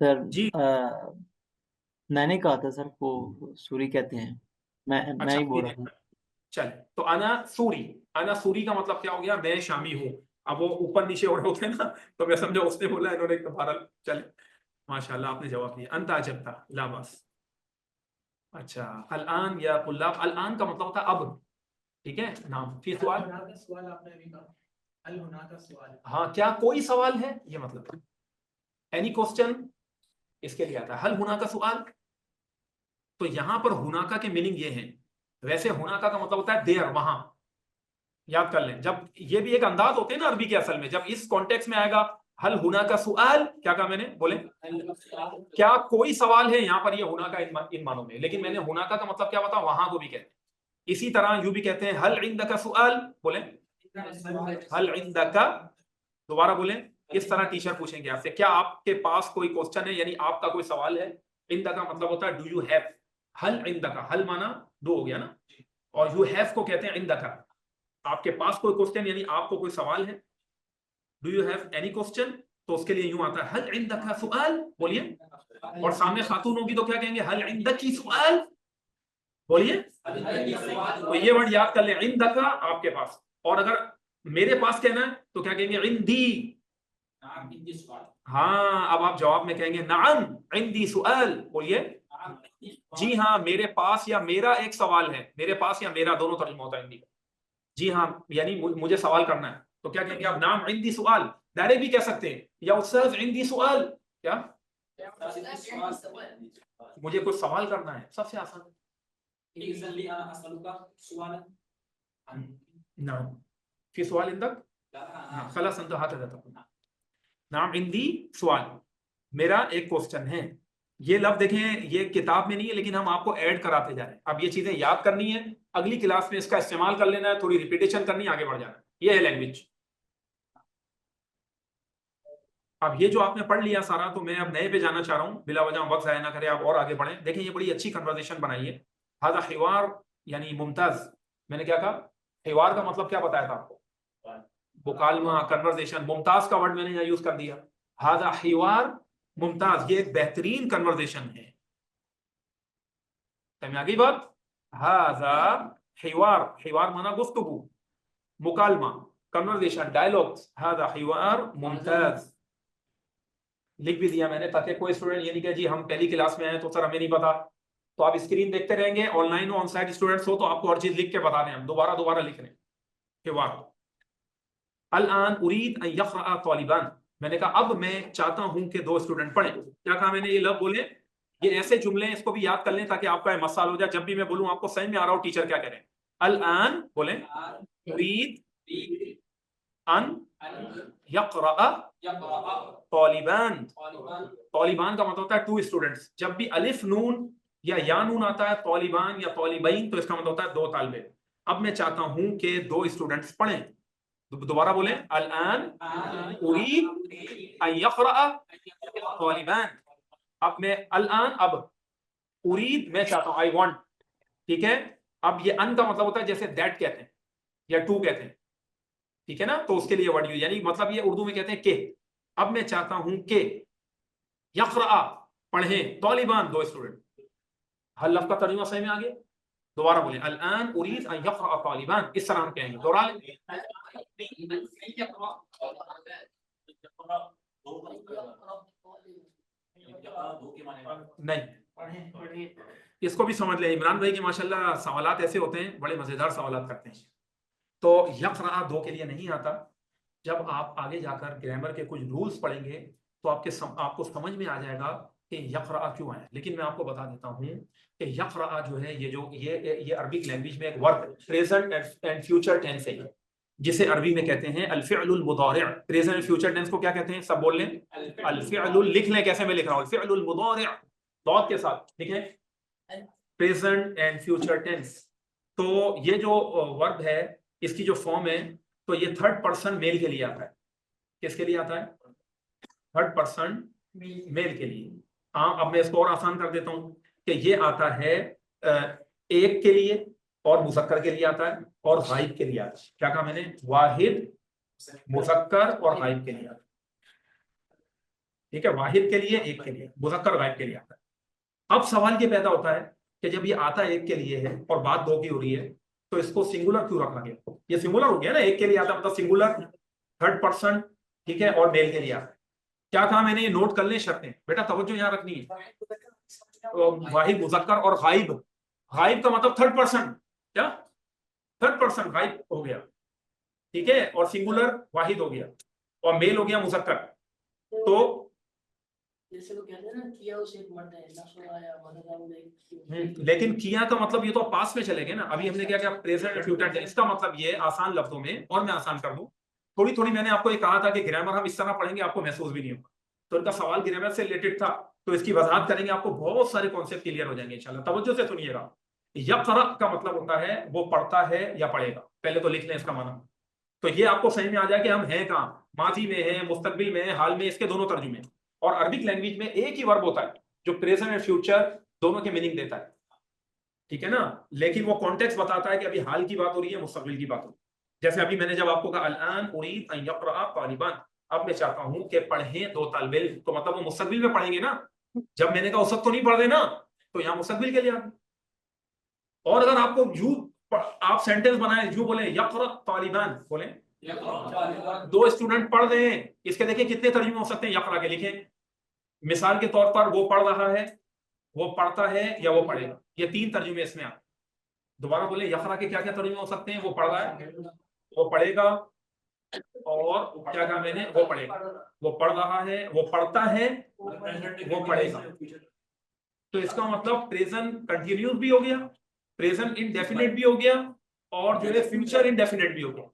सर जी मैंने कहा था सर को सूरी कहते हैं, मैं अच्छा ही अभी बोल रहा था। देखता, चले तो अना सूरी का मतलब क्या हो गया, मैं शामी हूँ। अब वो ऊपर नीचे हो रहे होते हैं ना, तो मैं समझा उसने बोला, इन्होंने एक बहरहाल। चले माशाल्लाह आपने जवाब दिया, अंत अजबता ला बस। अच्छा अल-आन या कुल्लाब, अल-आन का मतलब होता है अब, ठीक है। नाम फिर सवाल, सवाल आपने अभी कहा, हल होना का सवाल। हाँ क्या कोई सवाल है, ये मतलब एनी क्वेश्चन, इसके लिए आता है हल हुना का सवाल। तो यहां पर हुनाका के मीनिंग ये है, वैसे हुनाका का मतलब होता है देर, वहां। याद कर लें, जब ये भी एक अंदाज होते हैं ना अरबी के, असल में जब इस कॉन्टेक्स्ट में आएगा हल हुना का सवाल, क्या कहा मैंने, बोले क्या कोई सवाल है, यहां पर ये हुना का इन मानों में, लेकिन मैंने हुनाका का मतलब क्या बता, वहां को भी कहते हैं। इसी तरह यूं भी कहते हैं हल इंदका सवाल, बोले हल इंदका, दोबारा बोले। इस तरह टीचर पूछेंगे आपसे, क्या आपके पास कोई क्वेश्चन है, यानी आपका कोई सवाल है। इंदका मतलब होता है डू यू हैव। हल इंदका, हल माना दो हो गया ना, और यू हैव को कहते हैं इंदका। आपके पास कोई क्वेश्चन यानी आपको कोई सवाल है, do you have any question, तो उसके लिए यूं आता है हल इंदका सवाल, बोलिए। और सामने खातून होगी तो क्या कहेंगे, हल इंदकी सवाल, बोलिए। तो ये वर्ड याद कर ले, इंदका आपके पास, और अगर मेरे पास कहना है तो क्या कहेंगे, इंदी। हाँ अब आप जवाब में कहेंगे नाम इंदी सुआल, बोलिए। जी हाँ मेरे पास या मेरा एक सवाल है, मेरे पास या मेरा दोनों तर्जुमा होता है हिंदी का। जी हाँ यानी मुझे सवाल करना है, तो क्या कहेंगे आप, नाम इंदी सुआल, डायरेक्ट भी कह सकते हैं, या उस्ताद इंदी सुआल, क्या मुझे कुछ सवाल करना है, सबसे आसान। नाम फिर सवाल इंदक, खलास अंत हाथ जाता, नाम इंदी सवाल, मेरा एक क्वेश्चन है। ये लफ्ज देखें, ये किताब में नहीं है, लेकिन हम आपको ऐड कराते जा रहे हैं। अब ये चीजें याद करनी है, अगली क्लास में इसका इस्तेमाल कर लेना है, थोड़ी रिपीटेशन करनी है, आगे बढ़ जाना है। ये है लैंग्वेज। अब ये जो आपने पढ़ लिया सारा, तो मैं अब नए पे जाना चाह रहा हूँ, बिला वजह वक्त जाया ना करें आप, और आगे बढ़ें। देखें ये बड़ी अच्छी कन्वर्सेशन बनाई है, हादा हिवार यानी मुमताज। मैंने क्या कहा, हिवार का मतलब क्या बताया था आपको, मुकालमा, कन्वर्सेशन। मुमताज का वर्ड मैंने यहाँ यूज कर दिया, हादा हिवार मुमताज, ये एक बेहतरीन कन्वर्सेशन है। समझ आ गई बात। हादा हिवार, हिवार माना गुफ्तगू, मुकालमा, कन्वर्सेशन, डायलॉग। हादा हिवार मुमताज, लिख भी दिया मैंने, ताकि कोई स्टूडेंट ये नहीं कहे जी हम पहली क्लास में आए तो सर हमें नहीं पता। तो आप स्क्रीन देखते रहेंगे, ऑनलाइन हो ऑन साइट स्टूडेंट्स हो, तो आपको हर चीज लिख के बता रहे हैं हम, दोबारा दोबारा लिख रहे हैं हिवार। अल आन उरीद अन यक़रा तालिबान, मैंने कहा अब मैं चाहता हूं कि दो स्टूडेंट पढ़ें। क्या कहा मैंने? ये लफ्ज़ बोले, ये ऐसे जुमले हैं, इसको भी याद कर लें ताकि आपका मसाल हो जाए, जब भी मैं बोलूं आपको समझ में आ रहा हो टीचर क्या कह रहे हैं। अल आन बोले उरीद अन यक़रा तालिबान, तालिबान का मतलब होता है टू स्टूडेंट्स। जब भी अलिफ नून या नून आता है तालिबान या तालिबैन तो इसका मतलब होता है दो तालिबे। अब मैं चाहता हूं कि दो स्टूडेंट्स पढ़ें। दोबारा बोले, अल आन उरीद अन यक़रा तालिबान। अब मैं अल आन, अब उरीद मैं चाहता हूं, आई वांट, ठीक है। अब ये अन का मतलब होता है जैसे दैट कहते हैं या टू कहते हैं, ठीक है ना, तो उसके लिए वर्ड यूज, यानी मतलब ये उर्दू में कहते हैं के। अब मैं चाहता हूं कि यक़रा पढ़े तालिबान दो स्टूडेंट। हल लफ्ज़ का तर्जुमा सही में आ गया? दोबारा बोले, अल आन उरीद अन यक़रा तालिबान, इस तरह हम कहेंगे। दोहरा लें, नहीं, इसको भी समझ ले। इमरान भाई के माशाल्लाह सवालात ऐसे होते हैं, बड़े मजेदार सवालात करते हैं। तो यक़रा दो के लिए नहीं आता। जब आप आगे जाकर ग्रामर के कुछ रूल्स पढ़ेंगे तो आपको समझ में आ जाएगा कि यक़रा क्यों है। लेकिन मैं आपको बता देता हूं कि यक़रा जो है, ये अरबिक लैंग्वेज में एक verb present and future tense है, जिसे अरबी में कहते हैं अल-फ़िअलुल मुदारिअ। प्रेजेंट एंड फ्यूचर टेंस को क्या कहते हैं? सब बोल लें, अल-फ़िअलुल। लिख लें, कैसे मैं लिख रहा हूं, अल-फ़िअलुल मुदारिअ डॉट के साथ लिखें, प्रेजेंट एंड फ्यूचर टेंस। तो ये जो वर्ब है, इसकी जो फॉर्म है, तो ये थर्ड पर्सन मेल के लिए आता है। किसके लिए आता है? थर्ड पर्सन मेल के लिए। हाँ, अब मैं इसको और आसान कर देता हूं कि ये आता है एक के लिए और मुज़क्कर के लिए आता है और गायब के लिए आता है। क्या कहा मैंने? वाहिद, मुज़क्कर और गायब के लिए आता है, ठीक है। वाहिद के लिए, एक के लिए, मुज़क्कर गायब के लिए आता है। अब सवाल ये पैदा होता है कि जब ये आता एक के लिए है और बात दो की हो रही है, तो इसको सिंगुलर क्यों रखा गया? ये सिंगुलर हो गया ना, एक के लिए आता मतलब सिंगुलर, थर्ड पर्सन, ठीक है, और मेल के लिए आता है। क्या कहा मैंने? ये नोट कर लें शर्तें, बेटा तवज्जो यहाँ रखनी है। वाहिद, मुज़क्कर और गायब। गायब का मतलब थर्ड पर्सन, क्या थर्ड पर्सन गायब हो गया, ठीक है, और सिंगुलर वाहिद हो गया और मेल हो गया मुज़क्कर। तो जैसे वो कहते हैं ना, किया उसे एक मर्द है, ना सुनाया मदद। लेकिन किया का मतलब ये तो पास में चले गए ना। अभी हमने क्या क्या प्रेजेंट फ्यूचर टेंस। इसका मतलब ये आसान लफ्जों में, और मैं आसान कर दूं थोड़ी थोड़ी। मैंने आपको ये कहा था कि ग्रामर हम इस तरह पढ़ेंगे आपको महसूस भी नहीं होगा। तो इनका सवाल ग्रामर से रिलेटेड था, तो इसकी वजाहत करेंगे, आपको बहुत सारे कॉन्सेप्ट क्लियर हो जाएंगे इंशाल्लाह। तवज्जो से सुनिएगा। यक़रा का मतलब होता है वो पढ़ता है या पढ़ेगा। पहले तो लिख लें इसका माना, तो ये आपको समझ में आ जाए कि हम हैं कहाँ, माजी में है, मुस्तकबिल में है, हाल में, इसके दोनों तर्जुमे। और अरबिक लैंग्वेज में एक ही वर्ब होता है जो प्रेजेंट एंड फ्यूचर दोनों के मीनिंग देता है, ठीक है ना। लेकिन वो कॉन्टेक्स्ट बताता है कि अभी हाल की बात हो रही है, मुस्तकबिल की बात हो रही है। जैसे अभी मैंने जब आपको कहा अल आन उरीद अन यक़रा तालिबान, अब मैं चाहता हूं कि पढ़ें दो तालिब इल्म, तो मतलब वो मुस्तकबिल में पढ़ेंगे ना। जब मैंने कहा उस वक्त तो नहीं पढ़ रहे ना, तो यहाँ मुस्तकबिल के लिए आ गए। और अगर आपको यू आप सेंटेंस बनाए, यू बोले यक़रा तालिबान, बोले दो स्टूडेंट पढ़ रहे हैं, इसके देखिए कितने तर्जुमे हो सकते हैं यक़रा के। लिखें मिसाल के तौर पर, वो पढ़ रहा है, वो पढ़ता है, या वो पढ़ेगा। ये तीन तर्जुमे इसमें आते। दोबारा बोले, यक़रा के क्या क्या तर्जुमे हो सकते हैं? वो पढ़ रहा है, वो पढ़ेगा, और क्या कहा मैंने? वो पढ़ेगा। वो पढ़ रहा है, वो पढ़ता है, वो पढ़ेगा। तो इसका मतलब प्रेजेंट कंटिन्यूस भी हो गया, प्रेजेंट इंडेफिनिट भी हो गया, और जो है फ्यूचर इंडेफिनिट भी हो गया।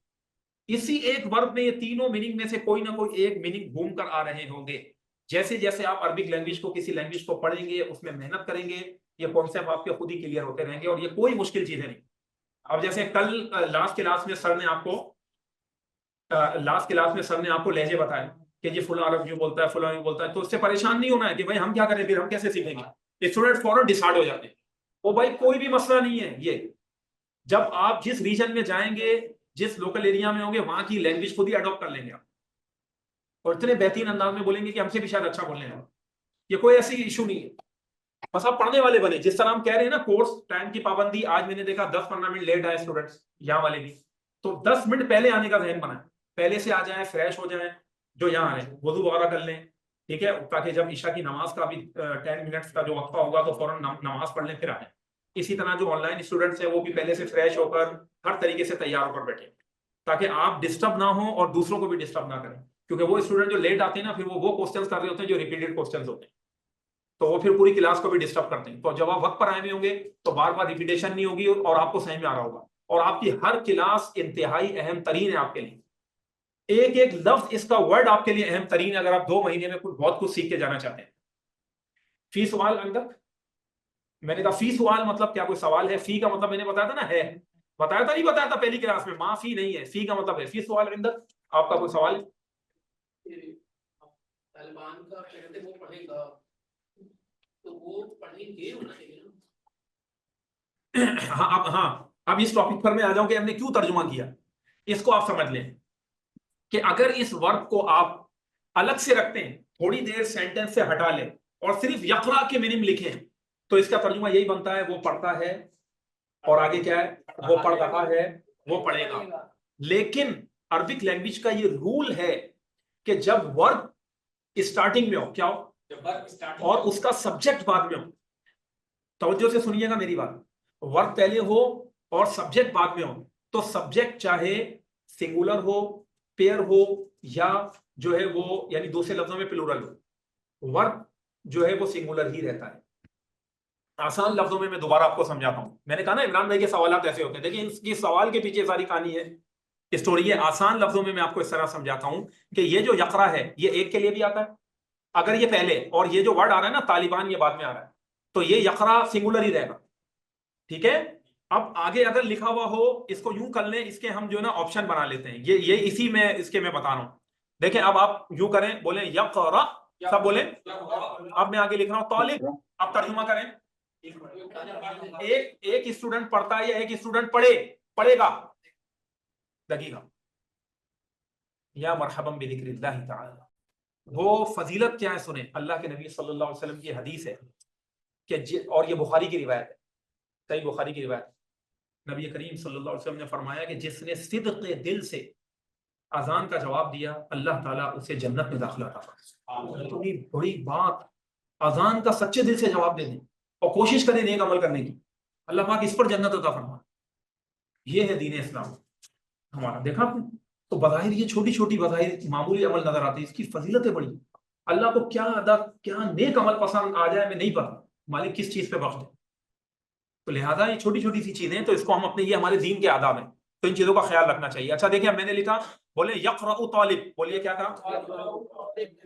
इसी एक वर्ब में ये तीनों मीनिंग में से कोई ना कोई एक मीनिंग घूम कर आ रहे होंगे। जैसे जैसे आप अरबिक लैंग्वेज को, किसी लैंग्वेज को पढ़ेंगे, उसमें मेहनत करेंगे, ये कॉन्सेप्ट आपके खुद ही क्लियर होते रहेंगे, और ये कोई मुश्किल चीजें नहीं। अब जैसे कल लास्ट क्लास में सर ने आपको लहजे बताए कि ये फुला अरब यूं बोलता है, फुला यूं बोलता है, तो उससे परेशान नहीं होना है कि भाई हम क्या करें, फिर हम कैसे सीखेंगे। स्टूडेंट फौरन डिसाइड हो जाते हैं, ओ भाई कोई भी मसला नहीं है। ये जब आप जिस रीजन में जाएंगे, जिस लोकल एरिया में होंगे, वहां की लैंग्वेज खुद ही अडॉप्ट कर लेंगे आप, और इतने बेहतरीन अंदाज में बोलेंगे कि हमसे भी शायद अच्छा बोलने हैं। ये कोई ऐसी इशू नहीं है, बस आप पढ़ने वाले बने। जिस तरह हम कह रहे हैं ना, कोर्स टाइम की पाबंदी, आज मैंने देखा 10-15 मिनट लेट आए स्टूडेंट्स, यहाँ वाले भी, तो 10 मिनट पहले आने का जहन बनाए, पहले से आ जाए, फ्रेश हो जाए, जो यहाँ आ रहे हैं वुजू वगैरह कर लें, ठीक है, ताकि जब ईशा की नमाज का भी 10 मिनट्स का जो वक्फा होगा तो फौरन नमाज पढ़ लें, फिर आए। इसी तरह जो ऑनलाइन स्टूडेंट्स हैं वो भी पहले से फ्रेश होकर हर तरीके से तैयार होकर बैठे, ताकि आप डिस्टर्ब ना हो और दूसरों को भी डिस्टर्ब ना करें, क्योंकि वो स्टूडेंट जो लेट आते हैं ना, फिर वो क्वेश्चंस कर रहे होते हैं जो रिपीटेड क्वेश्चंस होते हैं, तो वो फिर पूरी क्लास को भी डिस्टर्ब करते हैं। तो जब आप वक्त पर आए हुए होंगे तो बार बार रिपीटेशन नहीं होगी और आपको समझ में आ रहा होगा, और आपकी हर क्लास इंतहाई अहम तरीन है आपके लिए। एक एक लफ्ज इसका वर्ड आपके लिए अहम तरीन है, अगर आप 2 महीने में बहुत कुछ सीख के जाना चाहते हैं। फी सवाल अंदर, मैंने कहा फी सवाल मतलब क्या कोई सवाल है? फी का मतलब मैंने बताया था ना, है, बताया था नहीं बताया था पहली क्लास में? माफी नहीं है, फी का मतलब है। फी सवाल अंदर आपका कोई सवाल? तालिबान का कहते वो पढ़ेगा तो वो पढ़ेंगे होना चाहिए ना। हाँ, अब इस टॉपिक पर मैं आ जाऊं कि हमने क्यों तर्जुमा किया। इसको आप समझ लें कि अगर इस वर्ब को आप अलग से रखते हैं, थोड़ी देर सेंटेंस से हटा लें और सिर्फ यकरा के मीनिंग लिखें, तो इसका तर्जुमा यही बनता है, वो पढ़ता है, और आगे क्या है, वो पढ़ रहा है, वो पढ़ेगा। लेकिन अरबिक लैंग्वेज का ये रूल है कि जब वर्ब स्टार्टिंग में हो, क्या हो, और उसका सब्जेक्ट बाद में हो, तवज्जो से सुनिएगा मेरी बात, वर्ब पहले हो और सब्जेक्ट बाद में हो, तो सब्जेक्ट चाहे सिंगुलर हो, पेयर हो, या जो है वो यानी दूसरे लफ्जों में प्लूरल हो, वर्ब जो है वो सिंगुलर ही रहता है। आसान लफ्जों में मैं दोबारा आपको समझाता हूं। मैंने कहा ना इमरान भाई के सवाल ऐसे होते हैं, देखिए इसकी सवाल के पीछे सारी कहानी है, स्टोरी है। आसान लफ्जों में मैं आपको इस तरह समझाता हूं कि ये जो यकरा है ये एक के लिए भी आता है, अगर ये पहले, और ये जो वर्ड आ रहा है ना तालिबान, ये बाद में आ रहा है, तो ये यकरा सिंगुलर ही रहेगा, ठीक है। अब आगे अगर लिखा हुआ हो, इसको यूं कर लें, इसके हम जो है ना ऑप्शन बना लेते हैं, ये इसी में इसके मैं बता रहा हूं। देखें, अब आप यूं करें, बोले यकरा, सब बोले। अब मैं आगे लिख रहा हूं तालिब, अब तर्जुमा करें। एक स्टूडेंट पढ़ता है या एक स्टूडेंट पढ़ेगा? देखिएगा, या मरहबन बिज़िक्रिल्लाहि तआला, वो फजीलत क्या है सुने। अल्लाह के नबी सल्लल्लाहु अलैहि वसल्लम की हदीस है कि, और ये बुखारी की रिवायत है, सही बुखारी की रिवायत, नबी करीम सल्लल्लाहु अलैहि वसल्लम ने फरमाया कि जिसने सिद्क़े दिल से अजान का जवाब दिया, अल्लाह ताला उसे जन्नत में दाखिला अता फरमाएगा। इतनी बड़ी बात, अजान का सच्चे दिल से जवाब दे दें और कोशिश करें नेक अमल करने की, अल्लाह पाक इस पर जन्नत अता फरमाए। ये है दीन इस्लाम हमारा। देखा आपने, तो बज़ाहिर ये छोटी छोटी बज़ाहिर मामूली अमल नजर आती है, इसकी फजीलतें बड़ी। अल्लाह को क्या नेक अमल पसंद आ जाए, मैं नहीं पता, मालिक किस चीज पे बख्श दे। तो लिहाजा ये छोटी छोटी सी चीजें, तो इसको हम अपने, ये हमारे दीन के आदाब हैं, तो इन चीजों का ख्याल रखना चाहिए। अच्छा देखिए, मैंने लिखा, बोले यक़रअु तालिब, बोलिए क्या था।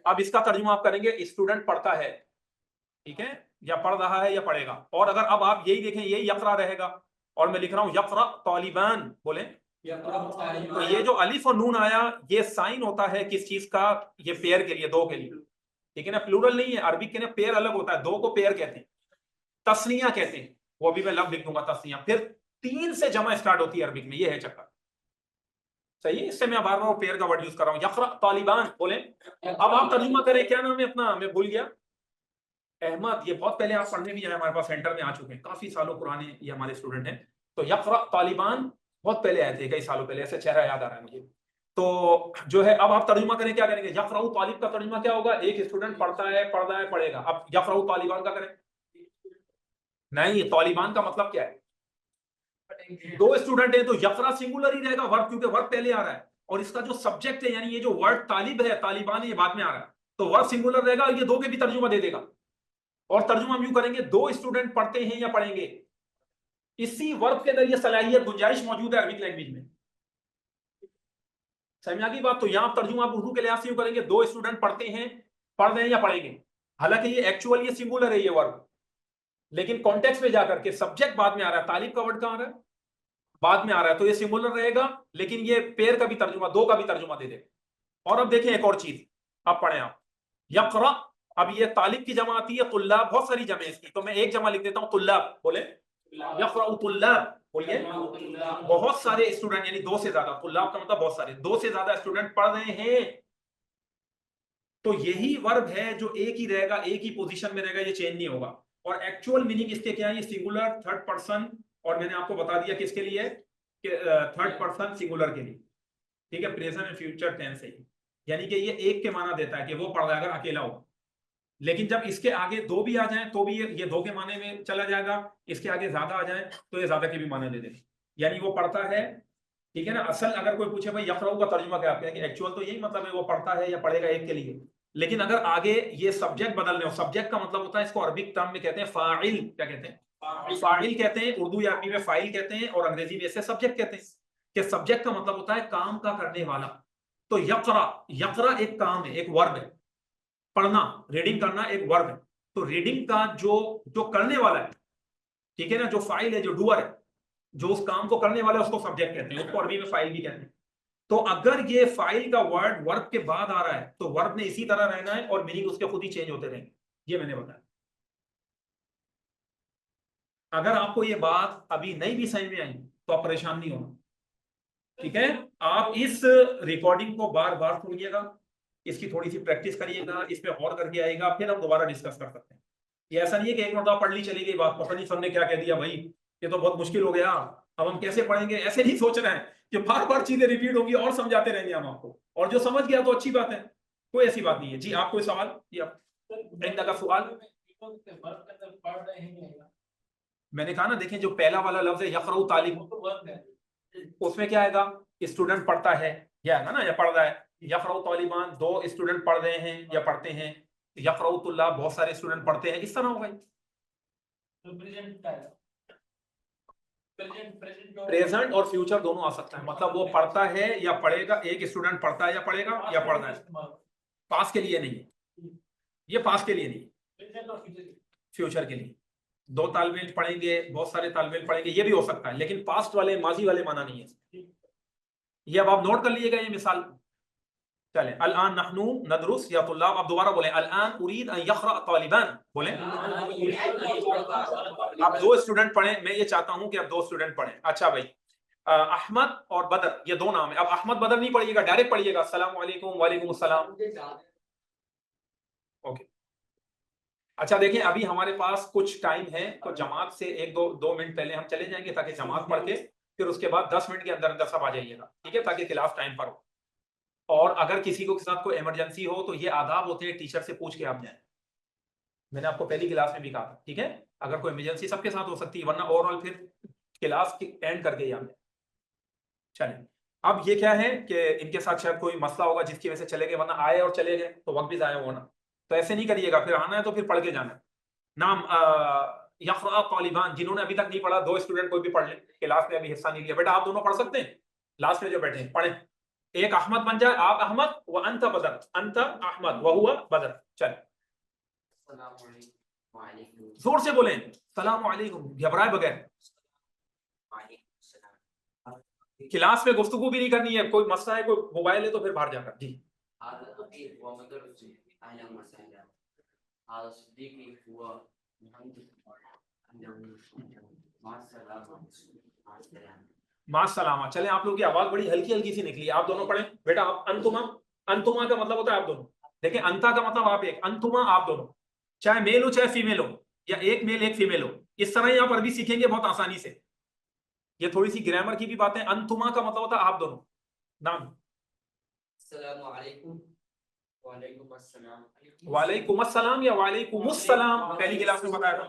अब इसका तर्जुमा आप करेंगे, स्टूडेंट पढ़ता है, ठीक है, या पढ़ रहा है या पढ़ेगा। और अगर अब आप यही देखें, यही यक़रा रहेगा, और मैं लिख रहा हूं यक़रा तालिबान, बोले। तो ये जो अलिफ और नून आया, ये साइन होता है किस चीज का? ये पेयर के लिए, दो के लिए, ठीक है ना, प्लूरल नहीं है। अरबिक के ना पेयर अलग होता है, दो को पेयर कहते हैं, तस्निया कहते हैं, वो भी मैं लफ्ज लिख दूंगा तस्निया। फिर 3 से जमा स्टार्ट होती है अरबिक में, ये है चक्कर, सही है। इससे मैं बार बार पेयर का वर्ड यूज कर रहा हूँ, यक़रा तालिबान, बोले। अब आप तर्जुमा करें, क्या नाम है अपना, मैं भूल गया, अहमद। ये बहुत पहले आप पढ़ने भी आए, हमारे पास सेंटर में आ चुके हैं, काफी सालों पुराने ये हमारे स्टूडेंट हैं। तो यक़रा तालिबान बहुत पहले आए थे, कई सालों पहले, ऐसे चेहरा याद आ रहा है मुझे। तो जो है, अब आप तर्जुमा करें, क्या करेंगे? यक़रअु तालिब का तर्जुमा क्या होगा? एक स्टूडेंट पढ़ता है, पढ़ रहा है, पढ़ेगा। अब यक़रअु तालिबान का करें, नहीं, तालिबान का मतलब क्या है? 2 स्टूडेंट है, तो यक़रा सिंगुलर ही रहेगा, वर्ब, क्योंकि वर्ब पहले आ रहा है, और इसका जो सब्जेक्ट है, यानी ये जो वर्ड तालिब है, तालिबान है, ये बाद में आ रहा है, तो वर्ब सिंगुलर रहेगा, ये 2 के भी तर्जुमा दे देगा। और तर्जुमा हम यूं करेंगे, 2 स्टूडेंट पढ़ते हैं या पढ़ेंगे। इसी वर्ब के अंदर ये सलाहियत, गुंजाइश मौजूद है अरबिक लैंग्वेज में, समझ आ गई बात। तो यहां तर्जुमा आप उर्दू के लिहाज से यूं करेंगे, 2 स्टूडेंट पढ़ते हैं, पढ़ रहे हैं या पढ़ेंगे। हालांकि ये एक्चुअल ये सिंगुलर है ये वर्ब, लेकिन कॉन्टेक्स्ट में जाकर के सब्जेक्ट बाद में आ रहा है, तालिब का वर्ड कहां आ रहा है? बाद में आ रहा है, तो ये सिंगुलर रहेगा, लेकिन ये पेयर का भी तर्जुमा, 2 का भी तर्जुमा दे देगा। और अब देखें एक और चीज, अब पढ़ें आप, यक़रा, अब ये तालिब की जमा आती है, तुल्लाब, बहुत सारी जमा इसकी, तो मैं एक जमा लिख देता हूं, तुल्लाब, बोले। यक़रअु तुल्लाब, बोलिए। बहुत सारे स्टूडेंट, यानी 2 से ज्यादा, तुल्लाब का मतलब बहुत सारे, 2 से ज्यादा स्टूडेंट पढ़ रहे हैं। तो यही वर्ब है जो एक ही रहेगा, एक ही पोजीशन में रहेगा, ये चेंज नहीं होगा। और एक्चुअल मीनिंग इसके क्या है? ये सिंगुलर थर्ड पर्सन, और मैंने आपको बता दिया किसके लिए, थर्ड पर्सन सिंगुलर के लिए, ठीक है, प्रेजेंट एंड फ्यूचर टेंस है, यानी कि ये एक के माना देता है कि वो पढ़ रहा है अगर अकेला हो। लेकिन जब इसके आगे 2 भी आ जाएं तो भी ये 2 के माने में चला जाएगा, इसके आगे ज्यादा आ जाए तो ये ज्यादा के भी माने दे देगा। यानी वो पढ़ता है ठीक है ना। असल अगर कोई पूछे भाई यक़रऊ का तर्जुमा क्या है, कि एक्चुअल तो यही मतलब है वो पढ़ता है या पढ़ेगा एक के लिए, लेकिन अगर आगे ये सब्जेक्ट बदलने हो, सब्जेक्ट का मतलब होता है, इसको अरबिक टर्म में कहते हैं फाइल, क्या कहते हैं, फाइल कहते हैं, उर्दू या अरबी में फाइल कहते हैं, और अंग्रेजी में इसे सब्जेक्ट कहते हैं, कि सब्जेक्ट का मतलब होता है काम का करने वाला। तो यक़रा, यक़रा एक काम है, एक वर्ब है, पढ़ना, रीडिंग करना एक वर्ब है। तो रीडिंग का जो जो करने वाला है, ठीक है ना, जो फाइल है, जो डूअर है, जो उस काम को करने वाला है, उसको सब्जेक्ट कहते हैं, उसको अरबी में फाइल भी कहते हैं। तो अगर ये फाइल का वर्ड वर्ब के बाद आ रहा है तो वर्ब ने इसी तरह रहना है और मीनिंग उसके खुद ही चेंज होते रहेंगे, ये मैंने बताया। अगर आपको ये बात अभी नहीं भी समझ में आई तो आप परेशान नहीं होना, ठीक है। आप इस रिकॉर्डिंग को बार बार सुनिएगा, इसकी थोड़ी सी प्रैक्टिस करिएगा, इस पे गौर करके आएगा, फिर हम दोबारा डिस्कस कर सकते हैं। ये ऐसा नहीं है कि एक मरतबा पढ़ ली चली गई बात, पता नहीं सबने क्या कह दिया भाई, ये तो बहुत मुश्किल हो गया, अब हम कैसे पढ़ेंगे, ऐसे नहीं सोच रहे हैं कि बार बार चीजें रिपीट होंगी और समझाते रहेंगे हम आपको, और जो समझ गया तो अच्छी बात है, कोई ऐसी बात नहीं है। जी आप कोई सवाल, या का सवाल। मैंने कहा ना, देखें जो पहला वाला लफ्ज है यक़रऊ तालिब, उसमें क्या आएगा, स्टूडेंट पढ़ता है, या आएगा ना, या पढ़ रहा है। यक़रऊ तालिबान, दो स्टूडेंट पढ़ रहे हैं या पढ़ते हैं। यक़रऊ तुल्लाब, बहुत सारे स्टूडेंट पढ़ते हैं, इस तरह होगा। प्रेजेंट और फ्यूचर दोनों आ सकता है, मतलब वो पढ़ता है या पढ़ेगा, एक स्टूडेंट पढ़ता है या पढ़ेगा या पढ़ रहा है। पास के लिए नहीं है, ये पास के लिए नहीं, फ्यूचर के लिए। दो तालिब इल्म पढ़ेंगे, बहुत सारे तालिब इल्म पढ़ेंगे, ये भी हो सकता है, लेकिन पास्ट वाले, माजी वाले माना नहीं है। ये अब आप नोट कर लीजिएगा ये मिसाल। चले, अल-आन नहनु नदरुस या तुल्लाब, अब दोबारा बोले, अल-आन उरीद अन यक़रा तालिबान, बोले अब दो स्टूडेंट पढ़े, मैं ये चाहता हूं कि अब दो स्टूडेंट पढ़े। अच्छा भाई, अहमद और बदर, ये दो नाम है। अब अहमद बदर नहीं पढ़िएगा, डायरेक्ट पढ़िएगा अस्सलाम वालेकुम, वालेकुम अस्सलाम। ओके, अच्छा देखिए, अभी हमारे पास कुछ टाइम है, तो जमात से एक दो मिनट पहले हम चले जाएंगे, ताकि जमात पढ़ के फिर उसके बाद 10 मिनट के अंदर अंदर सब आ जाइएगा, ठीक है, ताकि क्लास टाइम पर हो। और अगर किसी को के साथ कोई इमरजेंसी हो तो ये आदाब होते हैं, टीचर से पूछ के आप जाएं। मैंने आपको पहली क्लास में भी कहा था, ठीक है, अगर कोई इमरजेंसी सबके साथ हो सकती है, वरना ओवरऑल फिर क्लास की एंड करके ही आप जाएं। चलें, अब ये क्या है कि इनके साथ शायद कोई मसला होगा जिसकी वजह से चले गए, वरना आए और चले गए तो वक्त भी जाया होना। तो ऐसे नहीं करिएगा, फिर आना है तो फिर पढ़ के जाना है। नाम यक़रा तालिबान, जिन्होंने अभी तक नहीं पढ़ा, दो स्टूडेंट कोई भी पढ़ ले, क्लास में अभी हिस्सा नहीं लिया, बेटा आप दोनों पढ़ सकते हैं, लास्ट में जो बैठे हैं पढ़े। एक अहमद बन जाए, आप अहमद व अंत बदर, अंत अहमद व हुआ बदर। चल जोर से बोलें, सलाम अलैकुम, घबराए बगैर। क्लास में गुफ्तगू भी नहीं करनी है, कोई मसला है, कोई मोबाइल है तो फिर बाहर जाकर। जी मासलामा। चले, आप लोगों की आवाज बड़ी हल्की हल्की सी निकली, आप दोनों पढ़ें। बेटा आप अंतुमा, अंतुमा का मतलब होता है आप दोनों, देखिए अंता का मतलब आप एक, अंतुमा आप दोनों, चाहे मेल हो चाहे फीमेल हो, या एक मेल एक फीमेल हो, इस तरह ही आप अरबी सीखेंगे बहुत आसानी से। ये थोड़ी सी ग्रामर की भी बातें। अंतुमा का मतलब होता है आप दोनों। नाम वालेकुम अस्सलाम या वालेकुम अस्सलाम, पहली क्लास में बताया था।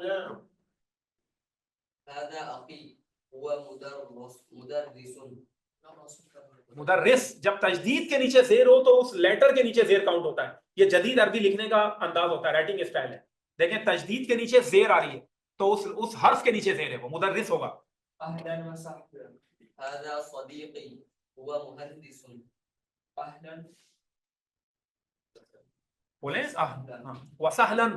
मुदर्रिस, जब तजदीद के नीचे जेर हो तो उस लेटर के नीचे जेर काउंट होता है। ये जदीद अरबी लिखने का अंदाज होता है, राइटिंग स्टाइल है। देखें, तजदीद के नीचे जेर आ रही है तो उस हर्फ के नीचे जेर है, वो मुदर्रिस होगा। बोले वसहलन,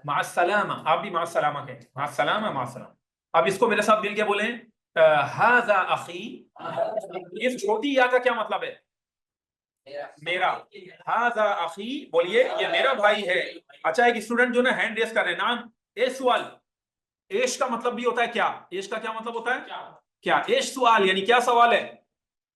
मास्सलामा, आप भी मास्सलामा कहें, मास्सलामा मास्सलाम। अब इसको मेरे साथ मिल के बोले, हाज़ा अखी, इस छोटी या का क्या मतलब है, मेरा। हाज़ा अखी, बोलिए ये मेरा भाई है। अच्छा, एक स्टूडेंट जो ना हैंड रेस कर रहे हैं, नाम एश सवाल। एश का मतलब भी होता है क्या, एश का क्या मतलब होता है क्या, एश सवाल यानी क्या सवाल है,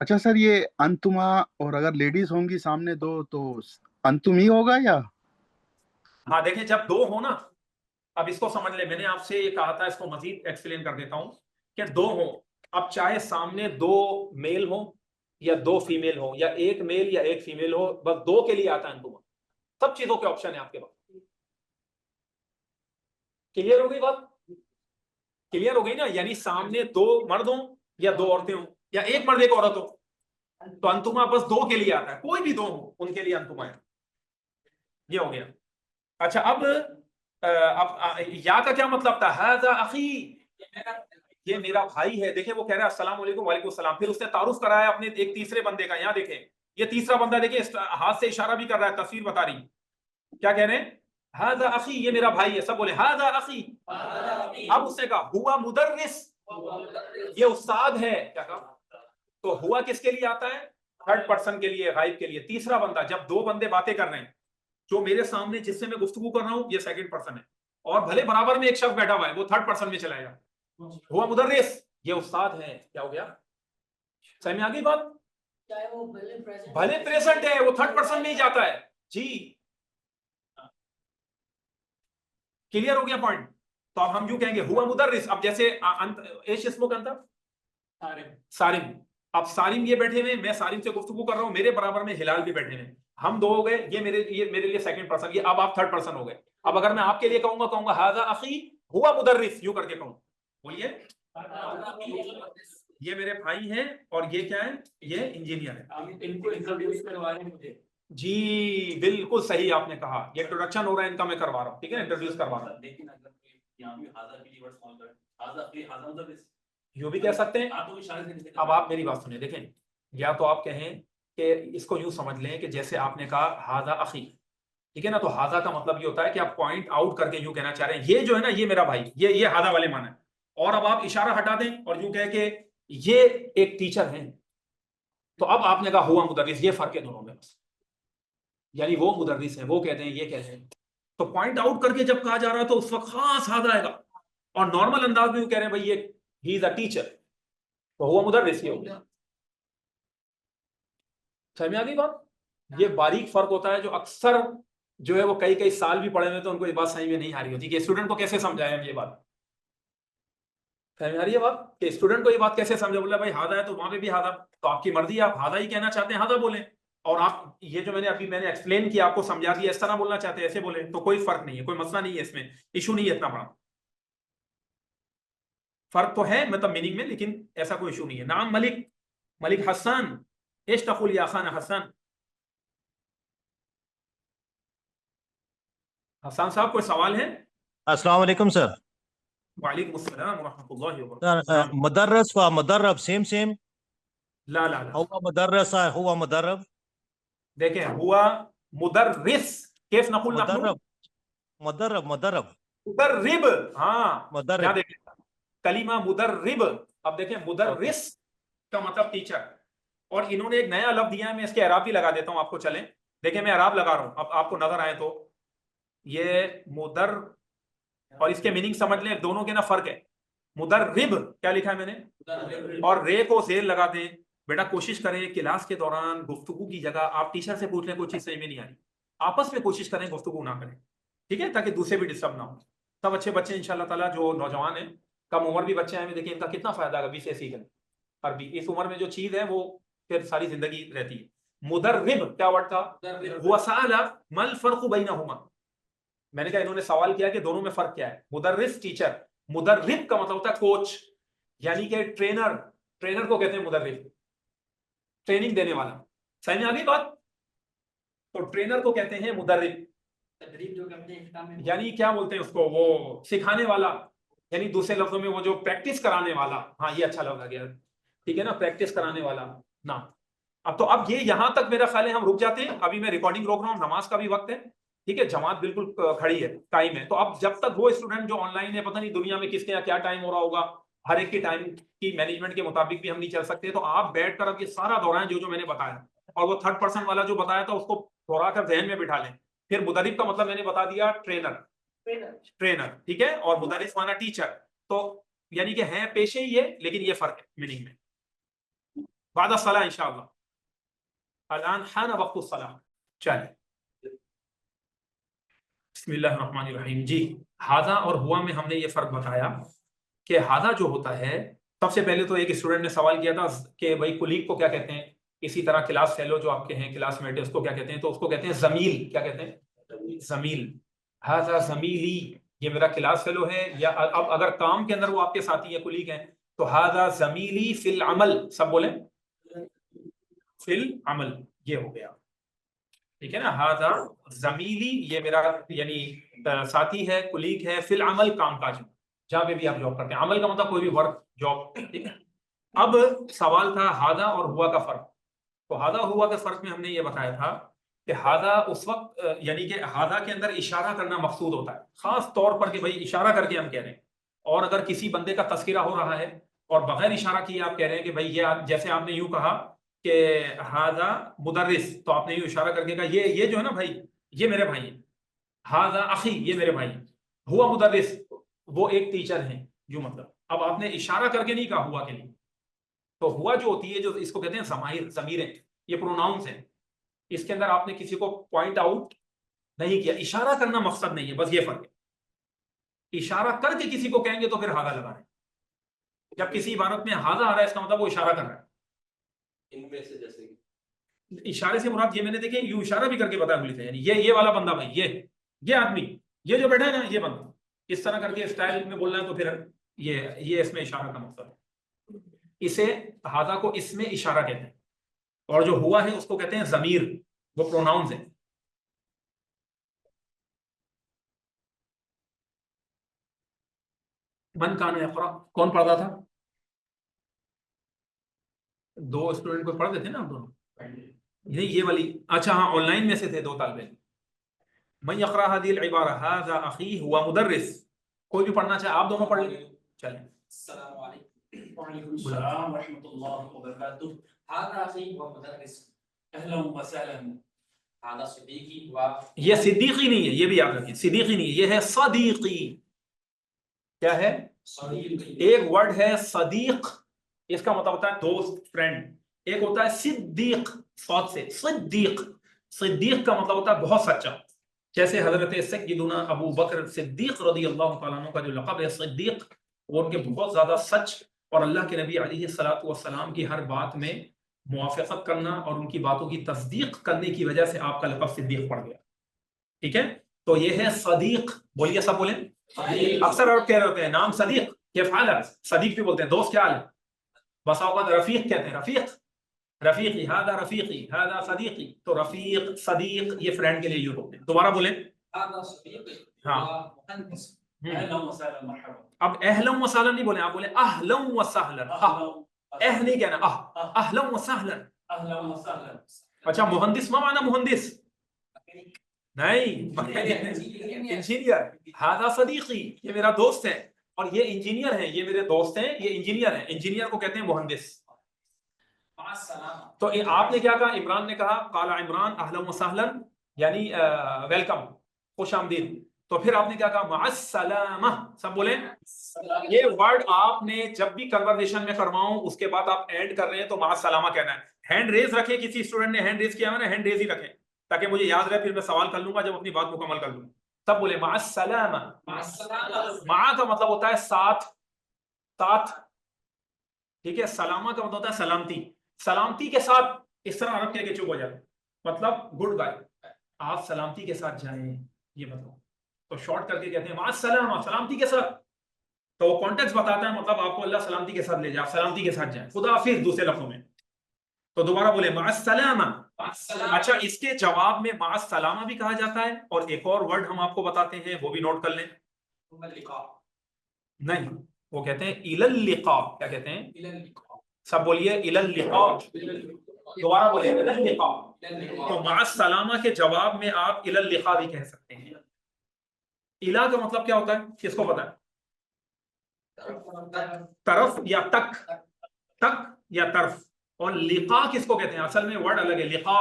अच्छा सर, ये अंतुमा, और अगर लेडीज होंगी सामने दो तो अंतुम ही होगा या? हाँ देखिए, जब दो हो ना, अब इसको समझ ले, मैंने आपसे ये कहा था, इसको मजीद एक्सप्लेन कर देता हूं कि दो हो, अब चाहे सामने दो मेल हो या दो फीमेल हो, या एक मेल या एक फीमेल हो, बस दो के लिए आता है अंतुमा। सब चीजों के ऑप्शन है आपके पास। क्लियर हो गई बात? क्लियर हो गई ना? यानी सामने दो मर्द हो या दो औरतें हो या एक मर्द एक औरत हो, तो अंतुमा बस दो के लिए आता है, कोई भी दो हो उनके लिए अंतुमा है। ये हो गया। अच्छा, अब या का क्या मतलब था? हाजा अखी, ये मेरा भाई है। देखें वो कह रहा है अस्सलाम वालेकुम, वालेकुम सलाम, फिर उसने तारुफ कराया अपने एक तीसरे बंदे का। यहाँ देखें, ये तीसरा बंदा देखिए हाथ से इशारा भी कर रहा है, तस्वीर बता रही। क्या कह रहे हैं? हाजा अखी, ये मेरा भाई है। सब बोले हाजा अखी। अब उसने कहा हुआ मुदर्रिस, ये उस्ताद है। क्या कहा? तो हुआ किसके लिए आता है? थर्ड पर्सन के लिए, गायब के लिए। तीसरा बंदा, जब दो बंदे बातें कर रहे हैं, जो मेरे सामने जिससे मैं गुफ्तगू कर रहा हूं, ये सेकंड पर्सन है, और भले बराबर में एक शख्स बैठा हुआ है, वो थर्ड पर्सन में चलाएगा। हुआ मुदर्रिस, ये उस्ताद है। क्या हो गया? समझ में आ गई बात? चाहे वो भले प्रेजेंट है, वो थर्ड पर्सन में ही जाता है जी। क्लियर हो गया पॉइंट? तो अब हम यूं कहेंगे हुआ मुदर्रिस। अब जैसे एश इसमो का अंतर, सारिम। अब सारिम ये बैठे हुए, मैं सारिम से गुफ्तगू कर रहा हूं, मेरे बराबर में हिलाल भी बैठे हुए, हम दो हो गए। ये मेरे लिए सेकंड पर्सन, ये अब आप थर्ड पर्सन हो गए। अब अगर मैं आपके लिए कहूंगा हाजा अखी हुआ मुदर्रिस, यूं करके कहूं, बोलिए। ये मेरे भाई हैं और ये क्या है? ये इंजीनियर है। इनको इंट्रोड्यूस करवा रहे हैं मुझे। जी बिल्कुल सही आपने कहा, ये इंट्रोडक्शन हो रहा है इनका, मैं करवा रहा हूँ। ठीक है, इंट्रोड्यूस करवा रहा हूँ। लेकिन अगर यहाँ भी हाजा के लिए वर्ड इस्तेमाल करें, हाजा मुदर्रिस, यूं भी कह सकते हैं। आप तो इशारे से अब आप मेरी बात सुनिए, देखें, या तो आप कहें कि इसको यूं समझ लें कि जैसे आपने कहा हाजा अखी, ठीक है ना, तो हाजा का मतलब ये होता है कि आप पॉइंट आउट करके यूं कहना चाह रहे हैं, ये जो है ना, ये मेरा भाई, ये हाजा वाले माना है। और अब आप इशारा हटा दें और यूं कह के ये एक टीचर है, तो अब आपने कहा हुआ मुदर्रिस, ये फर्क है दोनों में बस। यानी वो मुदर्रिस है, वो कहते हैं, ये कहते हैं। तो पॉइंट आउट करके जब कहा जा रहा है तो उस वक्त खास हाजा आएगा, और नॉर्मल अंदाज में यूं कह रहे हैं भाई ये ही इज अ टीचर, तो हुआ मुदर्रिस ये हो गया। समझ में आ गई बात? ये बारीक फर्क होता है जो अक्सर जो है वो कई कई साल भी पढ़े हुए तो उनको ये बात समझ में नहीं आ रही होती कि स्टूडेंट को कैसे समझाएं हम ये बात। समझ में आ रही है बात कि स्टूडेंट को ये बात कैसे समझे? बोला भाई हादा है तो वहां पे भी हादा, तो आपकी मर्जी, आप हादा ही कहना चाहते हैं हादा बोले, और आप ये जो मैंने एक्सप्लेन किया, आपको समझा दिया, इस तरह बोलना चाहते हैं ऐसे बोले, तो कोई फर्क नहीं है, कोई मसला नहीं है, इसमें इशू नहीं है इतना बड़ा। फर्क तो है मतलब मीनिंग में, लेकिन ऐसा कोई इशू नहीं है। नाम मलिक, मलिक हसन, एश तकुल या खान हसन। हसन साहब कोई सवाल है? अस्सलाम वालेकुम सर। वालेकुम अस्सलाम व रहमतुल्लाहि व बरकातुहू। मदर्रस व मदर्रब सेम ला ला ला, हुआ मदर्रस हुआ मदर्रब देखें, हुआ मुदर्रिस, कैफ नकुल नहनु मदर्रब मदर्रब मदर्रब मुदर्रिब। हाँ, मदर्रब। यहाँ देखें कलीमा मुदर्रिब। अब देखें मुदर्रिस का मतलब टीचर, और इन्होंने एक नया लफ्ज दिया है, मैं इसके अराब भी लगा देता हूं आपको, चलें देखें, मैं अराब लगा रहा हूं, अब आपको नजर आए तो ये मुदर और इसके मीनिंग समझ लें, दोनों के ना फर्क है। मुदर्रिब क्या लिखा है मैंने, और रे को जेर लगा दें। बेटा कोशिश करें क्लास के दौरान गुफ्तगू की जगह आप टीचर से पूछ लें, कोई चीज समझ में नहीं आ रही, आपस में कोशिश करें गुफ्तगू ना करें, ठीक है, ताकि दूसरे भी डिस्टर्ब ना हो। सब अच्छे बच्चे इंशाल्लाह ताला, जो नौजवान हैं, कम उम्र भी बच्चे हैं, देखिए इनका कितना फायदा होगा बीस से सीखने अरबी। इस उम्र में जो चीज है वो फिर सारी जिंदगी रहती है। मुदर्रिब क्या वर्ड था? हुआ सअला मल फर्क बैनहुमा, मैंने कहा इन्होंने सवाल किया कि दोनों में फर्क क्या है। मुदर्रिस टीचर, मुदर्रिब का मतलब होता है कोच, यानी कि ट्रेनर, ट्रेनर को कहते हैं मुदर्रिब, ट्रेनिंग देने वाला। समझ में आ गई बात? तो ट्रेनर को कहते हैं मुदर्रिब, तदरीब जो करते हैं इस्लाम में, यानी क्या बोलते हैं उसको, वो सिखाने वाला, यानी दूसरे लफ्जों में वो जो प्रैक्टिस कराने वाला। हाँ ये अच्छा लग गया, ठीक है ना, प्रैक्टिस कराने वाला ना। अब ये यहां तक मेरा ख्याल है हम रुक जाते हैं, अभी मैं रिकॉर्डिंग रोक रहा हूँ, नमाज का भी वक्त है, ठीक है, जमात बिल्कुल खड़ी है, टाइम है। तो अब जब तक वो स्टूडेंट जो ऑनलाइन है, पता नहीं दुनिया में किसके यहाँ क्या टाइम हो रहा होगा, हर एक की टाइम की मैनेजमेंट के मुताबिक भी हम नहीं चल सकते, तो आप बैठकर अब ये सारा दोहराएं जो मैंने बताया, और वो थर्ड पर्सन वाला जो बताया था उसको दोहरा कर जहन में बिठा लें। फिर मुदरिब का मतलब मैंने बता दिया, ट्रेनर, ट्रेनर, ठीक है, और मुदरिस माना टीचर, तो यानी कि है पेशे ही है, लेकिन ये फर्क है मीनिंग में। बाद सलाह इंशाअल्लाह, अलान हान वक्त सलाह। चलिए बिस्मिल्लाहिर्रहमानिर्रहीम। जी, हाजा और हुआ में हमने ये फर्क बताया कि हाजा जो होता है, सबसे पहले तो एक स्टूडेंट ने सवाल किया था कि भाई कुलीग को क्या कहते हैं, इसी तरह क्लास फेलो जो आपके हैं, क्लासमेट है, उसको क्या कहते हैं? तो उसको कहते हैं जमील। क्या कहते हैं? जमील, हाजा जमीली, ये मेरा क्लास फेलो है। या अब अगर काम के अंदर वो आपके साथी है, कुलीग हैं, तो हाजा जमीली फिल अमल, सब बोले फिल अमल, ये हो गया, ठीक है ना। हाजा जमीली, ये मेरा यानी साथी है, कुलीग है, फिल अमल, काम काज में, जहां पे भी आप जॉब करते हैं। अमल का मतलब कोई भी वर्क, जॉब, ठीक है। अब सवाल था हादा और हुआ का फर्क। तो हादा हुआ के फर्क में हमने ये बताया था कि हादा उस वक्त यानी कि हादा के अंदर इशारा करना मकसूद होता है, खास तौर पर कि भाई इशारा करके हम कह रहे हैं। और अगर किसी बंदे का तस्करा हो रहा है और बगैर इशारा किए आप कह रहे हैं कि भाई ये जैसे आपने यूं कहा कि हादा मुदर्रिस, तो आपने यूं इशारा करके कहा ये जो है ना भाई, ये मेरे भाई हैं। हादा अखी, ये मेरे भाई हैं। हुआ मुदर्रिस, वो एक टीचर हैं, यूं मतलब। अब आपने इशारा करके नहीं कहा हुआ के लिए। तो हुआ जो होती है, जो इसको कहते हैं ज़माइर, ज़मीरें, ये प्रोनाउंस हैं। इसके अंदर आपने किसी को पॉइंट आउट नहीं किया, इशारा करना मकसद नहीं है, बस ये फर्क है। इशारा करके किसी को कहेंगे तो फिर हादा लगा रहे हैं। जब किसी इबारत में हादा आ रहा है, इसका मतलब वो इशारा कर रहा है। इनमें से जैसे इशारे से मुराद ये मैंने देखे यू इशारा भी करके बताया पुलिस, यानी ये वाला बंदा भाई, ये आदमी, ये जो बैठा है ना, ये बंदा, इस तरह करके स्टाइल में बोलना है, तो फिर ये इसमें इशारा का मकसद है। इसे हादा को इसमें इशारा कहते हैं, और जो हुआ है उसको कहते हैं जमीर, वो प्रोनाउंस है। मन कान यक़रा, कौन पढ़ता था? दो स्टूडेंट को पढ़ देते ना आप दोनों, नहीं ये वाली, अच्छा हाँ, ऑनलाइन में से थे दो तालिब इल्म। मन यक़रा हादिल इबारा हाज़ा अखी हुआ मुदर्रिस, कोई भी पढ़ना चाहे आप दोनों पढ़ लें, चलें। अस्सलाम वालेकुम वालेकुम सलाम व रहमतुल्लाहि व बरकातुहू। हादा अखी व मुदर्रिस, अहलन व सहलन। हादा सिद्दीकी व, ये सिद्दीकी नहीं है, ये भी याद रखिए, सिद्दीकी नहीं है, ये है सदीकी। क्या है? सदीकी। एक वर्ड है सदीक, इसका मतलब होता है दोस्त, फ्रेंड। एक होता है सिद्दीक, सौद से सिद्दीक, सिद्दीक का मतलब होता है बहुत सच्चा। जैसे हजरत सय्यदुना अबू बकर सिद्दीक रज़ियल्लाहु तआला अन्हु का जो लक़ब है सिद्दीक, वो उनके बहुत ज्यादा सच और अल्लाह के नबी अलैहिस्सलातु वस्सलाम की हर बात में मुवाफ़क़त करना और उनकी बातों की तस्दीक करने की वजह से आपका लक़ब सिद्दीक पड़ गया, ठीक है। तो ये है सदीक, बोलिए सब बोले। अक्सर आप कह रहे होते हैं नाम सदीक, किफ़ हालक, सदीक भी बोलते हैं दोस्त, क्या हाल है। बस औक़ात रफ़ीक कहते हैं, रफ़ीक, रफ़ीक़ी, हादा रफ़ीक़ी, हादा सदीक़ी। तो रफ़ीक, सदीक, ये फ्रेंड के लिए यूज होते हैं। दोबारा बोलें। हादा सिद्दीकी हाँ। व मुहंदिस, अहलन व सहलन मरहबा। अब अहलन व सहलन नहीं बोले, आप बोले अहलन व सहलन। अह नहीं कहना, अहलन व सहलन। अहलन व सहलन। अच्छा, मुहंदिस मा माना मुहंदिस नहीं, इंजीनियर। हादा सदीक़ी, ये मेरा दोस्त है, और ये इंजीनियर है, ये मेरे दोस्त हैं, ये इंजीनियर है। इंजीनियर को कहते हैं मुहंदिस। तो आपने क्या कहा? इमरान ने कहा काला इमरान अहलन व सहलन, यानी वेलकम, खुश आमदीद। तो फिर आपने क्या कहा? मअस्सलामा, सब बोले। ये वर्ड आपने जब भी कन्वर्सेशन में करवाऊं उसके बाद आप ऐड कर रहे हैं तो मअस्सलामा कहना है। हैंड रेज रखें, किसी स्टूडेंट ने हैंड रेज किया है ना, हैंड रेज ही रखें ताकि मुझे याद रहे, फिर मैं सवाल कर लूंगा जब अपनी बात मुकम्मल कर लूंगा। सब बोले मअस्सलामा। मा का मतलब होता है साथ, साथ, ठीक है। सलामा का मतलब होता है सलामती, सलामती के साथ। इस तरह अरब के चुप हो जाए, मतलब गुड बाय, आप सलामती के साथ जाएं, ये मतलब। तो शॉर्ट करके कहते हैं मास्सलामा, सलामती के साथ। तो वो कॉन्टेक्स्ट बताता है, मतलब आपको अल्लाह सलामती के साथ ले जाए, आप सलामती के साथ जाएं, खुदा हाफिज दूसरे लफ्जों में। तो दोबारा बोले मास्सलामा। अच्छा, इसके जवाब में मास्सलामा भी कहा जाता है, और एक और वर्ड हम आपको बताते हैं, वो भी नोट कर लें। नहीं, वो कहते हैं इलल लिक़ा। क्या कहते हैं? सब बोलिए इलल लिक़ा। दोबारा बोले इलल लिक़ा। तो मास्सलामा के जवाब में आप इलल लिक़ा भी कह सकते हैं। इला का मतलब क्या होता है, किसको पता है? तरफ या तक, तक या तरफ। और लिक़ा किसको कहते हैं? असल में वर्ड अलग है, लिक़ा।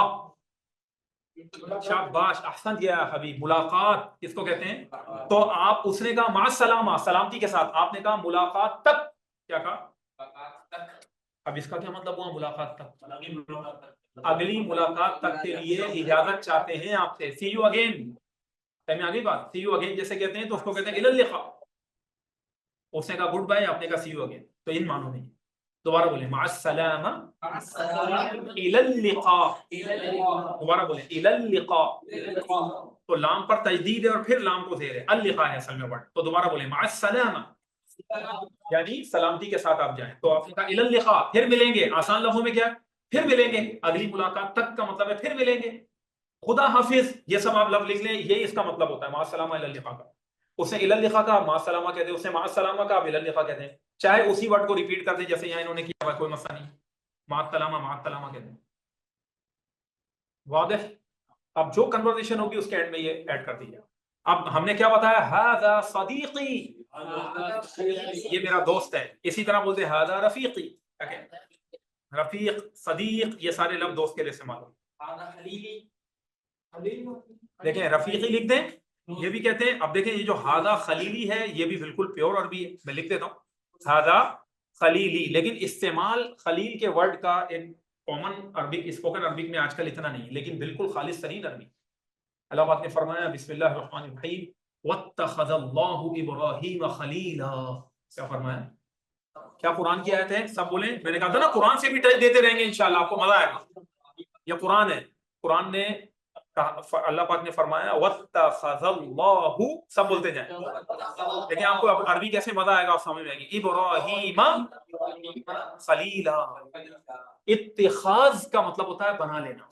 शाबाश, अहसन किया हबीब। मुलाकात किसको कहते हैं? तो आप, उसने कहा मास्सलामा, सलामती के साथ, आपने कहा मुलाकात तक। क्या कहा? अब इसका क्या मतलब हुआ? मुलाकात तक, अगली मुलाकात तक के लिए इजाजत चाहते हैं आपसे। सी यू अगेन, टाइम में आ गई बात। सी यू अगेन जैसे कहते हैं तो उसको कहते हैं इलल लिक़ा। उसने कहा गुड बाय, आपने कहा सी यू अगेन, तो इन मानों में। दोबारा बोले माअस्सलामा इलल लिक़ा। दोबारा बोले इलल लिक़ा। तो लाम पर तजदीद है और फिर लाम को ज़ेर है, अल लिक़ा है असल में वर्ड। तो दोबारा बोले माअस्सलामा, यानी सलामती के साथ आप जाएं। तो आपने कहा इलल लिक़ा, फिर मिलेंगे। आसान लफ्जों में क्या है? फिर मिलेंगे। अगली मुलाकात तक का मतलब है फिर मिलेंगे। खुदा हाफिज, ये सब आप लफ्ज लिख लें, ये इसका मतलब होता है माअस्सलामा इलल लिक़ा का। उसे इलल लिक़ा का माअस्सलामा कहते हैं, उसे माअस्सलामा का आप इलल लिक़ा कहते हैं। चाहे उसी वर्ड को रिपीट कर दें जैसे यहाँ इन्होंने किया हुआ, कोई मसला नहीं। माअस्सलामा कहते हैं। वाज़ेह? अब जो कन्वर्सेशन होगी उसके एंड में ये ऐड कर दीजिए। अब हमने क्या बताया? हाज़ा सदीक़ी, ये मेरा दोस्त है। इसी तरह बोलते हैं हाज़ा रफ़ीक़ी। क्या कहते हैं? रफ़ीक़, सदीक़, ये सारे लफ्ज़ दोस्त के लिए इस्तेमाल होते हैं। देखें रफ़ीक़ी लिख दें, ये भी कहते हैं। अब देखें ये जो हाज़ा खलीली है ये भी बिल्कुल प्योर अरबी है। मैं लिख देता हूँ हाज़ा खलीली, लेकिन इस्तेमाल खलील के वर्ड का एक कॉमन अरबिक, स्पोकन अरबिक में आजकल इतना नहीं, लेकिन बिल्कुल खालिस तरीन अरबी। अल्लाह पाक ने फरमाया बिस्मिल्लाहिर्रहमानिर्रहीम वत्तखज़ल्लाहु इब्राहीम खलीला। क्या फरमाया? क्या कुरान की आयत है? सब बोले। मैंने कहा था ना कुरान से भी टच देते रहेंगे इंशाल्लाह, आपको मजा आएगा। ये कुरान है। कुरान ने अल्लाह पाक ने फरमाया वत्तखज़ल्लाहु, सब बोलते जाए। देखिए आपको अब अरबी कैसे मजा आएगा, आप समझ में आएगी। इब्राहीम खलीला, इत्तिखाज का मतलब होता है बना लेना।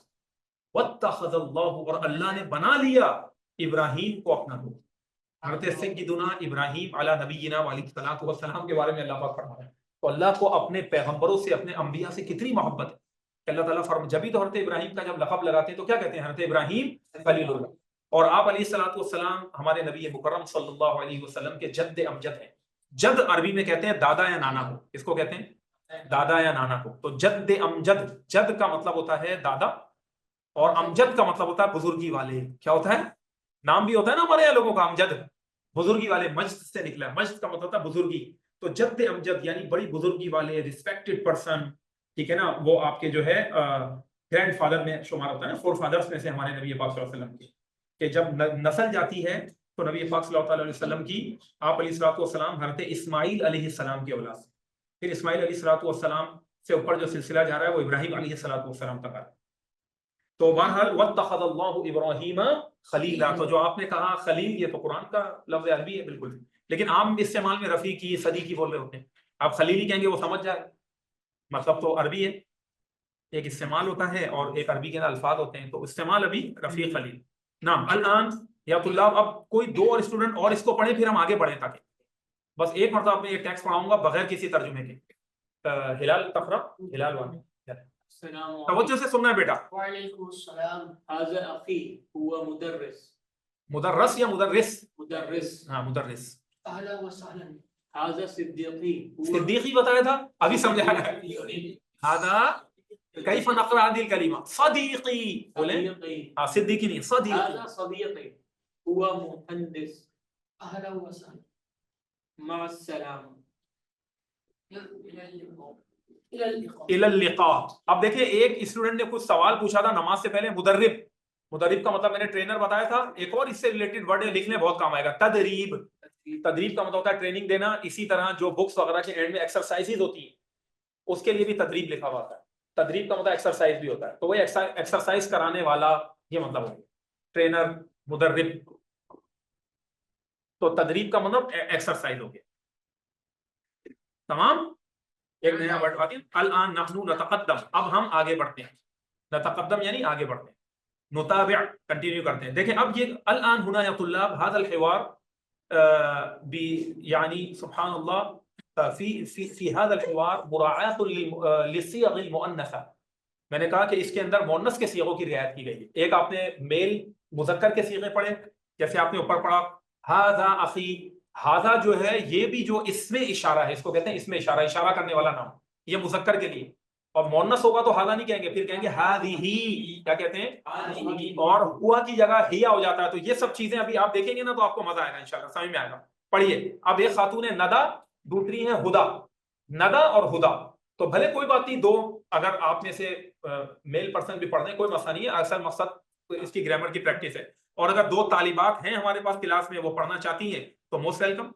वत्तखज़ल्लाहु, और अल्लाह ने बना लिया इब्राहीम को अपना दोस्त। हज़रत सय्यदुना इब्राहीम अला नबीना वालिस्सलातु वस्सलाम के बारे में अल्लाह पाक फरमाता है। तो अल्लाह को अपने पैगंबरों से, अपने अंबिया से कितनी मोहब्बत है कि अल्लाह ताला फरमा, जब भी तो हज़रत इब्राहीम का जब लक़ब लगाते हैं तो क्या कहते हैं? हज़रत इब्राहीम खलीलुल्लाह। और आप अलैहिस्सलातु वस्सलाम हमारे नबी मुकर्रम सल्लल्लाहु अलैहि वसल्लम के जद्द अमजद हैं। जद अरबी में कहते हैं दादा या नाना को। इसको कहते हैं दादा या नाना को। तो जद्द अमजद, जद का मतलब होता है दादा और अमजद का मतलब होता है बुजुर्गी वाले। क्या होता है? नाम भी होता है ना हमारे यहाँ लोगों का अमजद, बुजुर्गी वाले, मज्द से निकला है। मज्द का मतलब होता है बुजुर्गी। तो जद्द अमजद यानी बड़ी बुजुर्गी वाले, रिस्पेक्टेड पर्सन, ठीक है ना। वो आपके जो है ग्रैंड फादर में शुमार होता है ना, फोर फादर्स में से हमारे नबी पाक सल्लल्लाहु अलैहि वसल्लम की। कि जब नस्ल जाती है तो नबी पाक सल्लल्लाहु अलैहि वसल्लम की, आप अलैहिस्सलाम हज़रत इस्माइल अलैहिस्सलाम की औलाद से, फिर इस्माइल अलैहिस्सलाम से ऊपर जो सिलसिला जा रहा है वो इब्राहीम अलैहिस्सलाम तक है। तो बहरहाल वत्तखज़ल्लाहु इब्राहीम खलीला, तो जो आपने कहा खलील, ये तो कुरान का लफ्ज़ अरबी है बिल्कुल। लेकिन आम इस्तेमाल में रफ़ीकी, सदीकी बोल रहे होते हैं। आप खलीली कहेंगे वो समझ जाए, मतलब तो अरबी है। एक इस्तेमाल होता है और एक अरबी के अंदर अल्फाज होते हैं। तो इस्तेमाल अभी रफ़ीक खलील। नाम अल-आन या तुल्लाब, अब कोई दो और स्टूडेंट और इसको पढ़े फिर हम आगे बढ़ें, ताकि बस एक मरतबा मैं ये टेक्स्ट पढ़ाऊंगा बगैर किसी तर्जुमे के। हिलाल तकरा, हिलाल वाले तवज्जो से सुनना है बेटा। वालेकुमुस्सलाम। हाज़ा अखी हुवा मुदर्रिस। मुदर्रस या मुदर्रिस? मुदर्रिस। हाँ मुदर्रिस। अहलन व सहलन। हाज़ा सिद्दीकी। सिद्दीकी बताया था, अभी समझा है। हादा कैफ नक़रा हादिल कलीमा सदीकी बोले। हाँ सिद्दीकी नहीं, सदीकी। हाज़ा सदीकी हुवा मुहद्दिस। अहलन व सहलन। मअस्सलाम। इलल लिक़ा। अब देखिए एक स्टूडेंट ने कुछ सवाल पूछा था नमाज से पहले, मुदर्रिब। मुदर्रिब का मतलब मैंने ट्रेनर बताया था। एक और इससे रिलेटेड वर्ड है, लिखने बहुत काम आएगा, तदरीब। तदरीब का मतलब होता है ट्रेनिंग देना। इसी तरह जो बुक्स वगैरह के एंड में एक्सरसाइजेज होती है उसके लिए भी तदरीब लिखा हुआ था। तदरीब का मतलब एक्सरसाइज भी होता है। तो वही एक्सरसाइज कराने वाला, ये मतलब हो गया ट्रेनर, मुदर्रिब। तो तदरीब का मतलब एक्सरसाइज हो गया। तमाम। एक नया वर्ड आती है अल-आन नहनु नतक़द्दम, अब हम आगे बढ़ते हैं। नतक़द्दम यानी आगे बढ़ते हैं। नुताबिअ, कंटिन्यू करते हैं। देखें अब ये अल-आन हुना या तुल्लाब हाज़ल हिवार बी, यानी सुब्हानअल्लाह फी हाज़ल हिवार मुराअतुन लिस्सियग़िल मुअन्नसा। मैंने कहा कि इसके अंदर मुअन्नस के सीगों की रियायत की गई है। एक आपने मेल मुज़क्कर के सीगे पढ़े, जैसे आपने ऊपर पढ़ा हाज़ा अख़ी। हाज़ा जो है ये भी जो इसमें इशारा है, इसको कहते हैं इसमें इशारा, इशारा करने वाला नाम, ये मुज़क्कर के लिए। और मुअन्नस होगा तो हाज़ा नहीं कहेंगे, फिर कहेंगे हाज़िही। क्या कहते हैं? और हुआ की जगह हिया हो जाता है। तो ये सब चीजें अभी आप देखेंगे ना तो आपको मजा आएगा इंशाल्लाह, समझ में आएगा। पढ़िए। अब एक खातून है नदा, दूसरी है हुदा। नदा और हुदा, तो भले कोई बात नहीं, दो अगर आप में से मेल पर्सन भी पढ़ दें कोई मसला नहीं है। असल मकसद तो इसकी ग्रामर की प्रैक्टिस है। और अगर दो तालिबात हैं हमारे पास क्लास में, वो पढ़ना चाहती हैं तो मोस्ट वेलकम।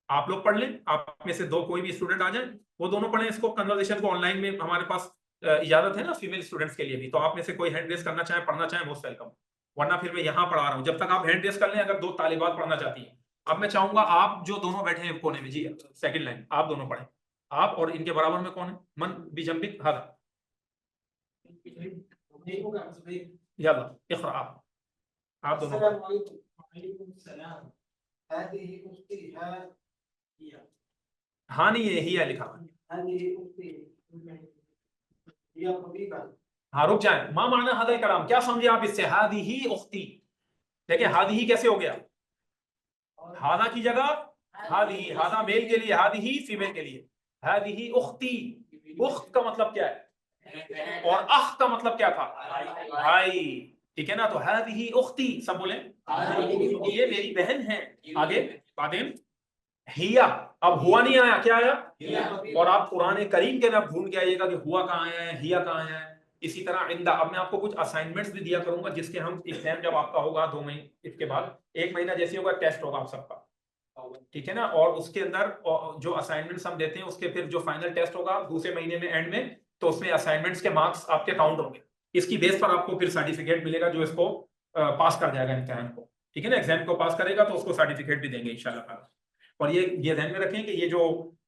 आप लोग पढ़ लें, आप में से दो कोई भी स्टूडेंट आ जाए, वो दोनों पढ़ें इसको, कन्वर्सेशन को ऑनलाइन में हमारे पास इजाजत है ना फीमेल स्टूडेंट्स के लिए भी, तो आप में से कोई हैंड रेस करना चाहे, पढ़ना चाहे, मोस्ट वेलकम, वरना फिर मैं यहाँ पढ़ा रहा हूँ, जब तक आप हैंड रेस कर लें। अगर दो तालिबात पढ़ना चाहती हैं, अब मैं चाहूंगा आप जो दोनों बैठे हैं कोने में, जी सेकंड लाइन, आप दोनों पढ़ें, आप और इनके बराबर में कौन है, मन बिजम्बिक हादा, यल्ला इक़रा, आप दोनों हाँ नहीं है, ही है लिखा, हाँ रुक जाए, मा माना हादल कलाम, क्या समझे आप इससे, हादिही उख्ती, देखिए हादिही कैसे हो गया, हादा की जगह हादी, हादा मेल के लिए, हादिही फीमेल के लिए, हादिही उख्ती, उख्त का मतलब क्या है, और अख का मतलब क्या था, भाई, ठीक है ना, तो हादिही उख्ती, सब बोले ये मेरी बहन है। आगे बादेन हिया, अब हुआ नहीं आया, क्या आया, और आप कुरान करीम के अंदर ढूंढ के आइएगा कि हुआ कहाँ आया है, हिया कहाँ आया है। इसी तरह इंदा, अब मैं आपको कुछ असाइनमेंट्स भी दिया करूंगा, जिसके हम एग्जाम जब आपका होगा 2 महीने, इसके बाद 1 महीना जैसे होगा टेस्ट होगा आप सबका, ठीक है ना, और उसके अंदर जो असाइनमेंट्स हम देते हैं उसके फिर जो फाइनल टेस्ट होगा दूसरे महीने में एंड में, तो उसमें असाइनमेंट्स के मार्क्स आपके काउंट होंगे, इसकी बेस पर आपको फिर सर्टिफिकेट मिलेगा जो इसको पास कर जाएगा इम्तिहान को, ठीक है ना, एग्जाम को पास करेगा तो उसको सर्टिफिकेट भी देंगे इंशाल्लाह। और ये ध्यान में रखें कि ये जो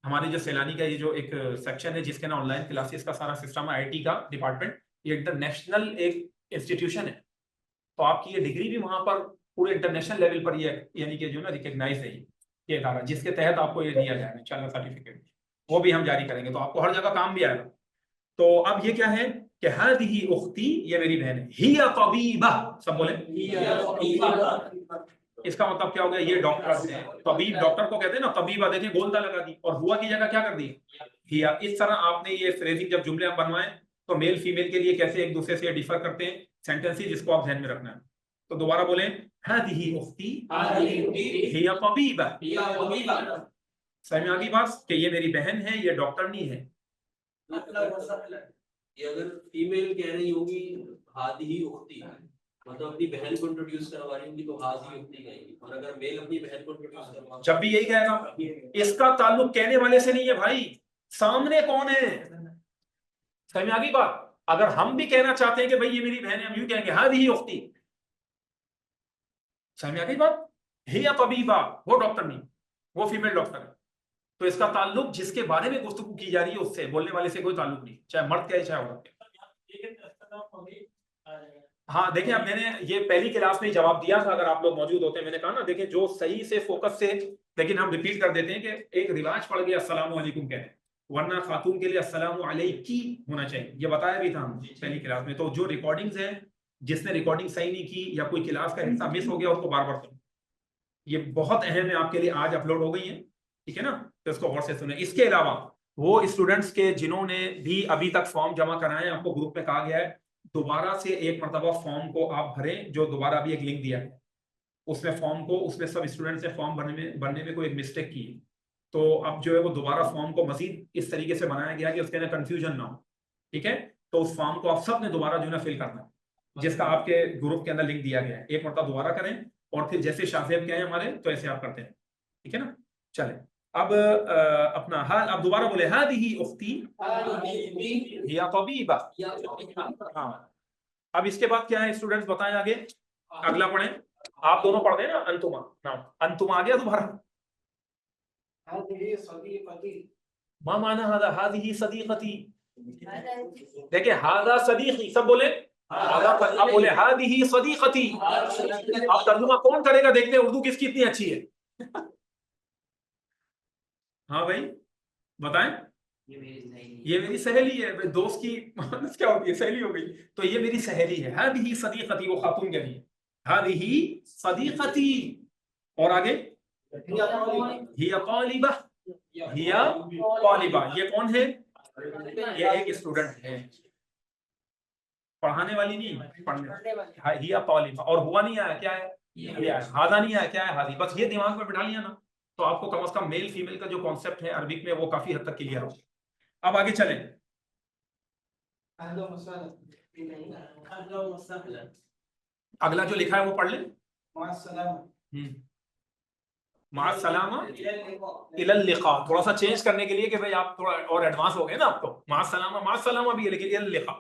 हमारे जो सैलानी का ये जो एक सेक्शन है जिसके ना ऑनलाइन क्लासेस का सारा सिस्टम है, आईटी का डिपार्टमेंट, ये इंटरनेशनल एक इंस्टीट्यूशन है, तो आपकी ये डिग्री भी वहां पर पूरे इंटरनेशनल लेवल पर ये यानी कि जो ना रिकग्नाइज है ये इदारा, जिसके तहत आपको ये दिया जाएगा इंशाल्लाह सर्टिफिकेट, वो भी हम जारी करेंगे, तो आपको हर जगह काम भी आएगा। तो अब ये क्या है कि हादिही उख्ती, ये मेरी बहन है, हिया तबीबा, सब बोले, इसका मतलब क्या हो गया, ये डॉक्टर है, तबीब डॉक्टर को कहते हैं ना, तबीबा, देखिए गोलता लगा दी और हुआ की जगह क्या कर दी, हिया। इस तरह आपने ये फ्रेजिंग जब जुमले आप बनवाएं तो मेल फीमेल के लिए कैसे एक दूसरे से डिफर करते हैं सेंटेंसेस, जिसको आप ध्यान में रखना है। तो दोबारा बोले, हादिही उख्ती हिया तबीबा, समझ में आ गई बात कि ये मेरी बहन है, ये डॉक्टर नहीं है। ये अगर फीमेल कह रही होगी हादिही उख्ती, मतलब अपनी बहन को इंट्रोड्यूस करवा रही होगी, तो हादिही उख्ती कहेंगी, और अगर मेल अपनी बहन को इंट्रोड्यूस करवा, जब भी यही कहेगा, इसका ताल्लुक कहने वाले से नहीं है भाई, सामने कौन है, समझ में आ गई बात। अगर हम भी कहना चाहते हैं कि भाई ये मेरी बहन है, हम यूं कहेंगे हादिही उख्ती, समझ में आ गई बात, हिया तबीबा, वो डॉक्टर नहीं, वो फीमेल डॉक्टर है, तो इसका ताल्लुक जिसके बारे में गुफ्तगू की जा रही है उससे, बोलने वाले से कोई ताल्लुक नहीं, चाहे मर्द कहे चाहे औरत। हाँ देखिए, अब मैंने ये पहली क्लास में ही जवाब दिया था, अगर आप लोग मौजूद होते हैं, मैंने कहा ना, देखिए जो सही से फोकस से, लेकिन हम रिपीट कर देते हैं कि एक रिवाज पड़ गया अस्सलाम वालेकुम कहने, वरना खातून के लिए अस्सलाम वालेकी होना चाहिए, ये बताया भी था हम पहली क्लास में। तो जो रिकॉर्डिंग्स है, जिसने रिकॉर्डिंग सही नहीं की या कोई क्लास का हिस्सा मिस हो गया, उसको बार बार सुनो, ये बहुत अहम है आपके लिए, आज अपलोड हो गई है, ठीक है ना, तो इसको गौर से सुने। इसके अलावा वो स्टूडेंट्स के जिन्होंने भी अभी तक फॉर्म जमा कराए, आपको ग्रुप में कहा गया है दोबारा से एक मरतबा फॉर्म को आप भरें, जो दोबारा भी एक लिंक दिया है उसमें फॉर्म को, उसमें सब स्टूडेंट्स ने फॉर्म भरने में कोई एक मिस्टेक की है, तो अब जो है वो दोबारा फॉर्म को मजीद इस तरीके से बनाया गया कि उसके अंदर कंफ्यूजन ना हो, ठीक है, तो उस फॉर्म को आप सब ने दोबारा जो है फिल करना है, जिसका आपके ग्रुप के अंदर लिंक दिया गया है, एक मरतबा दोबारा करें, और फिर जैसे शाहजेब के हैं हमारे, तो ऐसे आप करते हैं, ठीक है ना। चले अब अपना हाल, अब दोबारा बोले, हादिही उख्ती हिया तबीबा। हाँ, अब इसके बाद क्या है स्टूडेंट्स बताएं आगे, अगला पढ़ें, आप दोनों पढ़ दें ना, अंतुमा, नाम अंतुमा आ गया दोबारा, मा माना हादा, हादिही सदीकती, देखिए हादा सदीकी, सब बोले हादा, अब बोले हादिही सदीकती, अब तर्जुमा कौन करेगा, देखते हैं उर्दू किसकी इतनी अच्छी है। हाँ भाई बताएं, ये मेरी सहेली है, दोस्त की क्या होती है, सहेली हो गई, तो ये मेरी सहेली है, हादिही सदीकती, वो खातून के लिए हादिही सदीकती, और आगे हिया तालिबा, हिया तालिबा, ये कौन है, ये एक स्टूडेंट है, पढ़ाने वाली नहीं, पढ़ने, हिया तालिबा, और हुआ नहीं आया, क्या है, हिया, हादा नहीं आया, क्या है, हादी, बस ये दिमाग में बिठा लिया ना, तो आपको कम से कम मेल फीमेल का जो कॉन्सेप्ट है अरबिक में वो काफी हद तक क्लियर हो। अब आगे चलें, अगला जो लिखा है वो पढ़ लें। माअ सलामा इलल लिक़ा, थोड़ा सा चेंज करने के लिए कि भाई आप थोड़ा और एडवांस हो गए ना, आप तो माअ सलामा भी है, लेकिन इलल लिक़ा।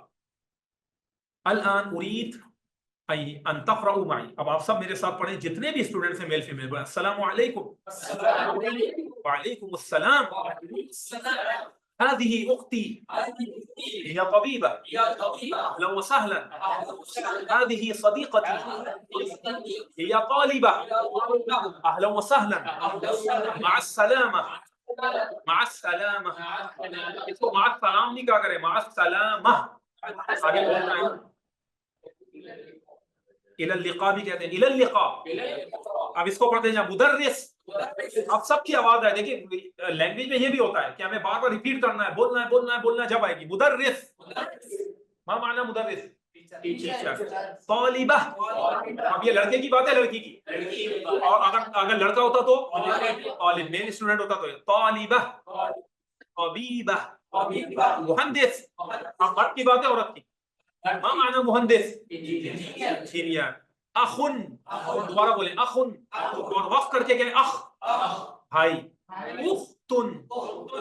अल आन उरीद अन तक़रऊ माई, अब आप सब मेरे साथ पढ़ें, जितने भी स्टूडेंट्स हैं मेल फीमेल, अस्सलामु अलैकुम। वालेकुम अस्सलाम। हादिही उख्ती हिया तबीबा अहलन व सहलन। हादिही सदीक़ती हिया तालिबा अहलन व सहलन। मअस्सलामा इसको मअस्सलाम नहीं कहा करें, मअस्सलामा आगे बोलना है। इलल लिक़ा भी कहते हैं, इलल लिक़ा। अब इसको पढ़ते हैं मुदर्रिस। अब सबकी आवाज है, देखिए लैंग्वेज में ये भी होता है कि हमें बार बार रिपीट करना है, बोलना है, जब आएगी मुदर्रिस। मा माना मुदर्रिस? टीचर। तालिबा, अब ये लड़के की बात है, लड़की की। और अगर लड़का होता तो तालिब, मेल स्टूडेंट होता तो तालिबा, तबीबा, मुहंदिस। अब मर्द की बात है, औरत की। मा माना मुहंदिस? इंजीनियर। अखुन, दोबारा बोले अखुन, और वक्त करके कहें अख, भाई। उख्तुन,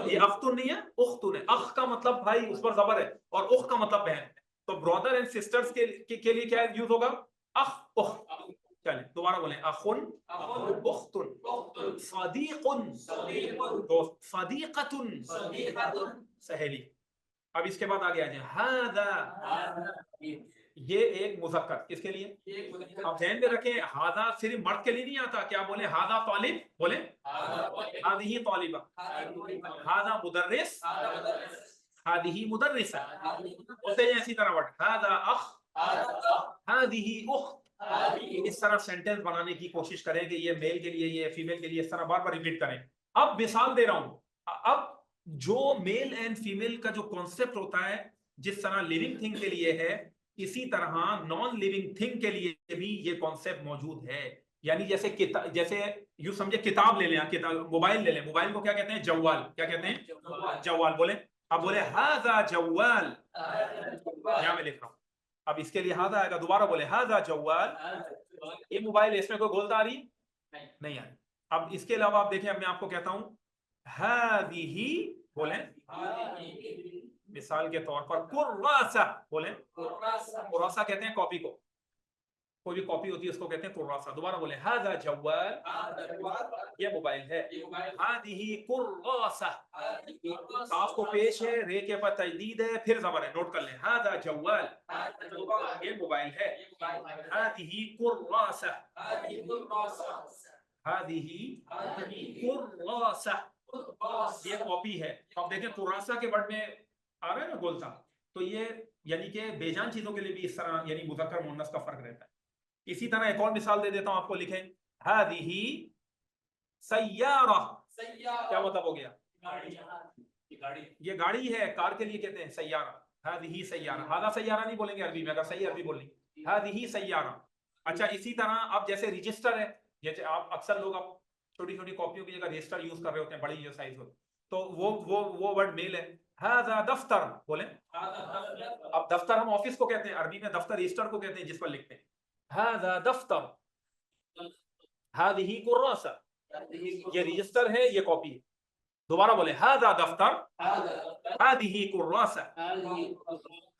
ये अख्तुन नहीं है, उख्तुन है। अख का मतलब भाई, उस पर जबर है, और उख का मतलब बहन। तो ब्रदर एंड सिस्टर्स के लिए क्या यूज होगा? अख उख। चले दोबारा बोले अखुन उख्तुन, सदीकुन दोस्त, सदीकतुन सहेली। अब इसके बाद आगे आ जाए, हादा, ये एक मुज़क्कर, किसके लिए? आप ध्यान में रखें, हादा सिर्फ मर्द के लिए नहीं आता। क्या बोले? हादा तालिब, बोले हादिही तालिबा, हादा मुदर्रिस, हादिही मुदर्रिसा। बोलते हैं इसी तरह वर्ड, हादा अख, हादिही उख्त। इस तरह सेंटेंस बनाने की कोशिश करें कि ये मेल के लिए, ये फीमेल के लिए, इस तरह बार बार रिपीट करें। अब मिसाल दे रहा हूं। अब जो मेल एंड फीमेल का जो कॉन्सेप्ट होता है, जिस तरह लिविंग थिंग के लिए है, इसी तरह नॉन लिविंग थिंग के लिए भी ये कॉन्सेप्ट मौजूद है। यानी जैसे यू समझे, किताब ले लें, किताब, मोबाइल ले लें, मोबाइल को क्या कहते हैं? जव्वाल। क्या कहते हैं? जव्वाल। बोले, अब बोले हाजा जव्वाल, यहां मैं लिख रहा हूं। अब इसके लिए हाजा आएगा, दोबारा बोले हाजा जव्वाल। ये मोबाइल है, इसमें कोई गोलदारी नहीं है। अब इसके अलावा आप देखें, अब मैं आपको कहता हूं हादिही, बोले मिसाल के तौर पर कुर्रासा, बोले कुर्रासा कहते हैं कॉपी को, कोई भी कॉपी होती है उसको कहते हैं कुर्रासा। दोबारा बोले हादा जव्वाल, ये मोबाइल है। हादिही कुर्रासा, काफ को पेश है, रे के पर तजदीद है, फिर जबर है, नोट कर लें। हादा जव्वाल, ये मोबाइल है। हादिही कुर्रासा, हादिही कुर्रासा, ये कॉपी है। तो आप देखें कुर्रासा के वर्ड में आ रहा है ना गोलता, तो ये यानी कि बेजान चीजों के लिए भी इस तरह यानी मुज़क्कर मुअन्नस का फर्क रहता है। इसी तरह एक और मिसाल दे देता हूं आपको, लिखें हादिही सय्यारा, क्या मतलब हो गया? ये गाड़ी है, कार के लिए कहते हैं सय्यारा। हादिही सय्यारा, हादा सय्यारा नहीं बोलेंगे अरबी में, अगर सही अरबी बोलेंगे हादिही सय्यारा। अच्छा, इसी तरह अब जैसे रजिस्टर है, जैसे आप अक्सर लोग आप छोटी छोटी कॉपियों की जगह रजिस्टर यूज कर रहे होते हैं, बड़ी जो साइज हो, तो वो वर्ड मेल है। हादा दफ्तर, बोले अब दफ्तर हम ऑफिस को कहते हैं, अरबी में दफ्तर रजिस्टर को कहते हैं जिस पर लिखते हैं। हादा दफ्तर, हादिही कुर्रासा, ये रजिस्टर है, ये कॉपी है। दोबारा बोले हादा दफ्तर, हादिही कुर्रासा,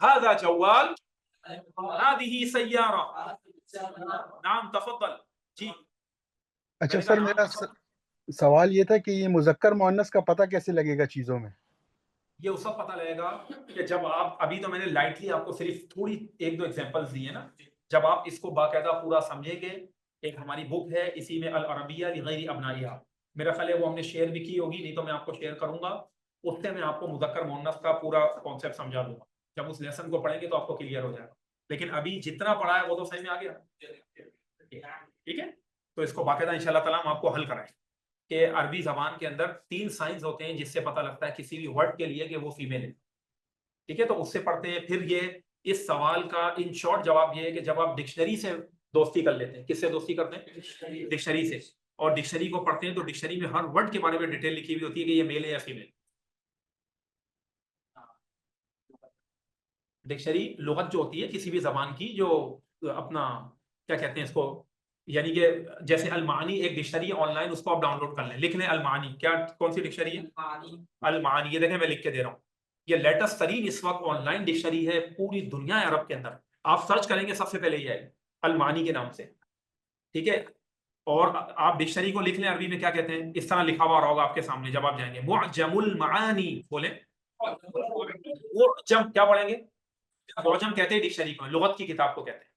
हादा जव्वाल, हादिही सय्यारा। नाम तफद्दल जी। अच्छा सर, मेरा सवाल ये था कि ये मुज़क्कर मुअन्नस का पता कैसे लगेगा चीजों में? ये उस वक्त पता लगेगा कि जब आप, अभी तो मैंने लाइटली आपको सिर्फ थोड़ी एक दो एग्जांपल्स दिए ना, जब आप इसको बाकायदा पूरा समझेंगे। एक हमारी बुक है, इसी में अल अरबिया लिगैरि अबनाइहा, मेरा ख्याल है वो हमने शेयर भी की होगी, नहीं तो मैं आपको शेयर करूंगा। उससे मैं आपको मुज़क्कर मुअन्नस का पूरा कॉन्सेप्ट समझा दूंगा। जब उस लेसन को पढ़ेंगे तो आपको क्लियर हो जाएगा। लेकिन अभी जितना पढ़ा है वो तो सही में आ गया, ठीक है? तो इसको बाकायदा इंशाल्लाह ताला हम आपको हल कराएंगे कि अरबी जबान के अंदर 3 साइंस होते हैं जिससे पता लगता है किसी भी वर्ड के लिए कि वो फीमेल है, ठीक है? तो उससे पढ़ते हैं। फिर ये इस सवाल का इन शॉर्ट जवाब ये है कि जब आप डिक्शनरी से दोस्ती कर लेते हैं, किससे दोस्ती करते हैं? डिक्शनरी से। और डिक्शनरी को पढ़ते हैं तो डिक्शनरी में हर वर्ड के बारे में डिटेल लिखी हुई होती है कि ये मेल है या फीमेल। डिक्शनरी लुगत जो होती है किसी भी जबान की, जो अपना क्या कहते हैं इसको, यानी कि जैसे अलमानी एक डिक्शनरी ऑनलाइन, उसको आप डाउनलोड कर लें, लिख लें अलमानी। क्या कौन सी डिक्शनरी है? अलमानी। ये देखें मैं लिख के दे रहा हूँ, ये लेटेस्ट तरीन इस वक्त ऑनलाइन डिक्शनरी है पूरी दुनिया अरब के अंदर। आप सर्च करेंगे सबसे पहले ये आएगी अलमानी के नाम से, ठीक है। और आप डिक्शनरी को लिख लें अरबी में क्या कहते हैं, इस तरह लिखा हुआ होगा आपके सामने जब आप जाएंगे। मुअजमुल मानी बोले, मुअजम क्या पढ़ेंगे? मुअजम कहते हैं डिक्शनरी को, लुगत की किताब को कहते हैं,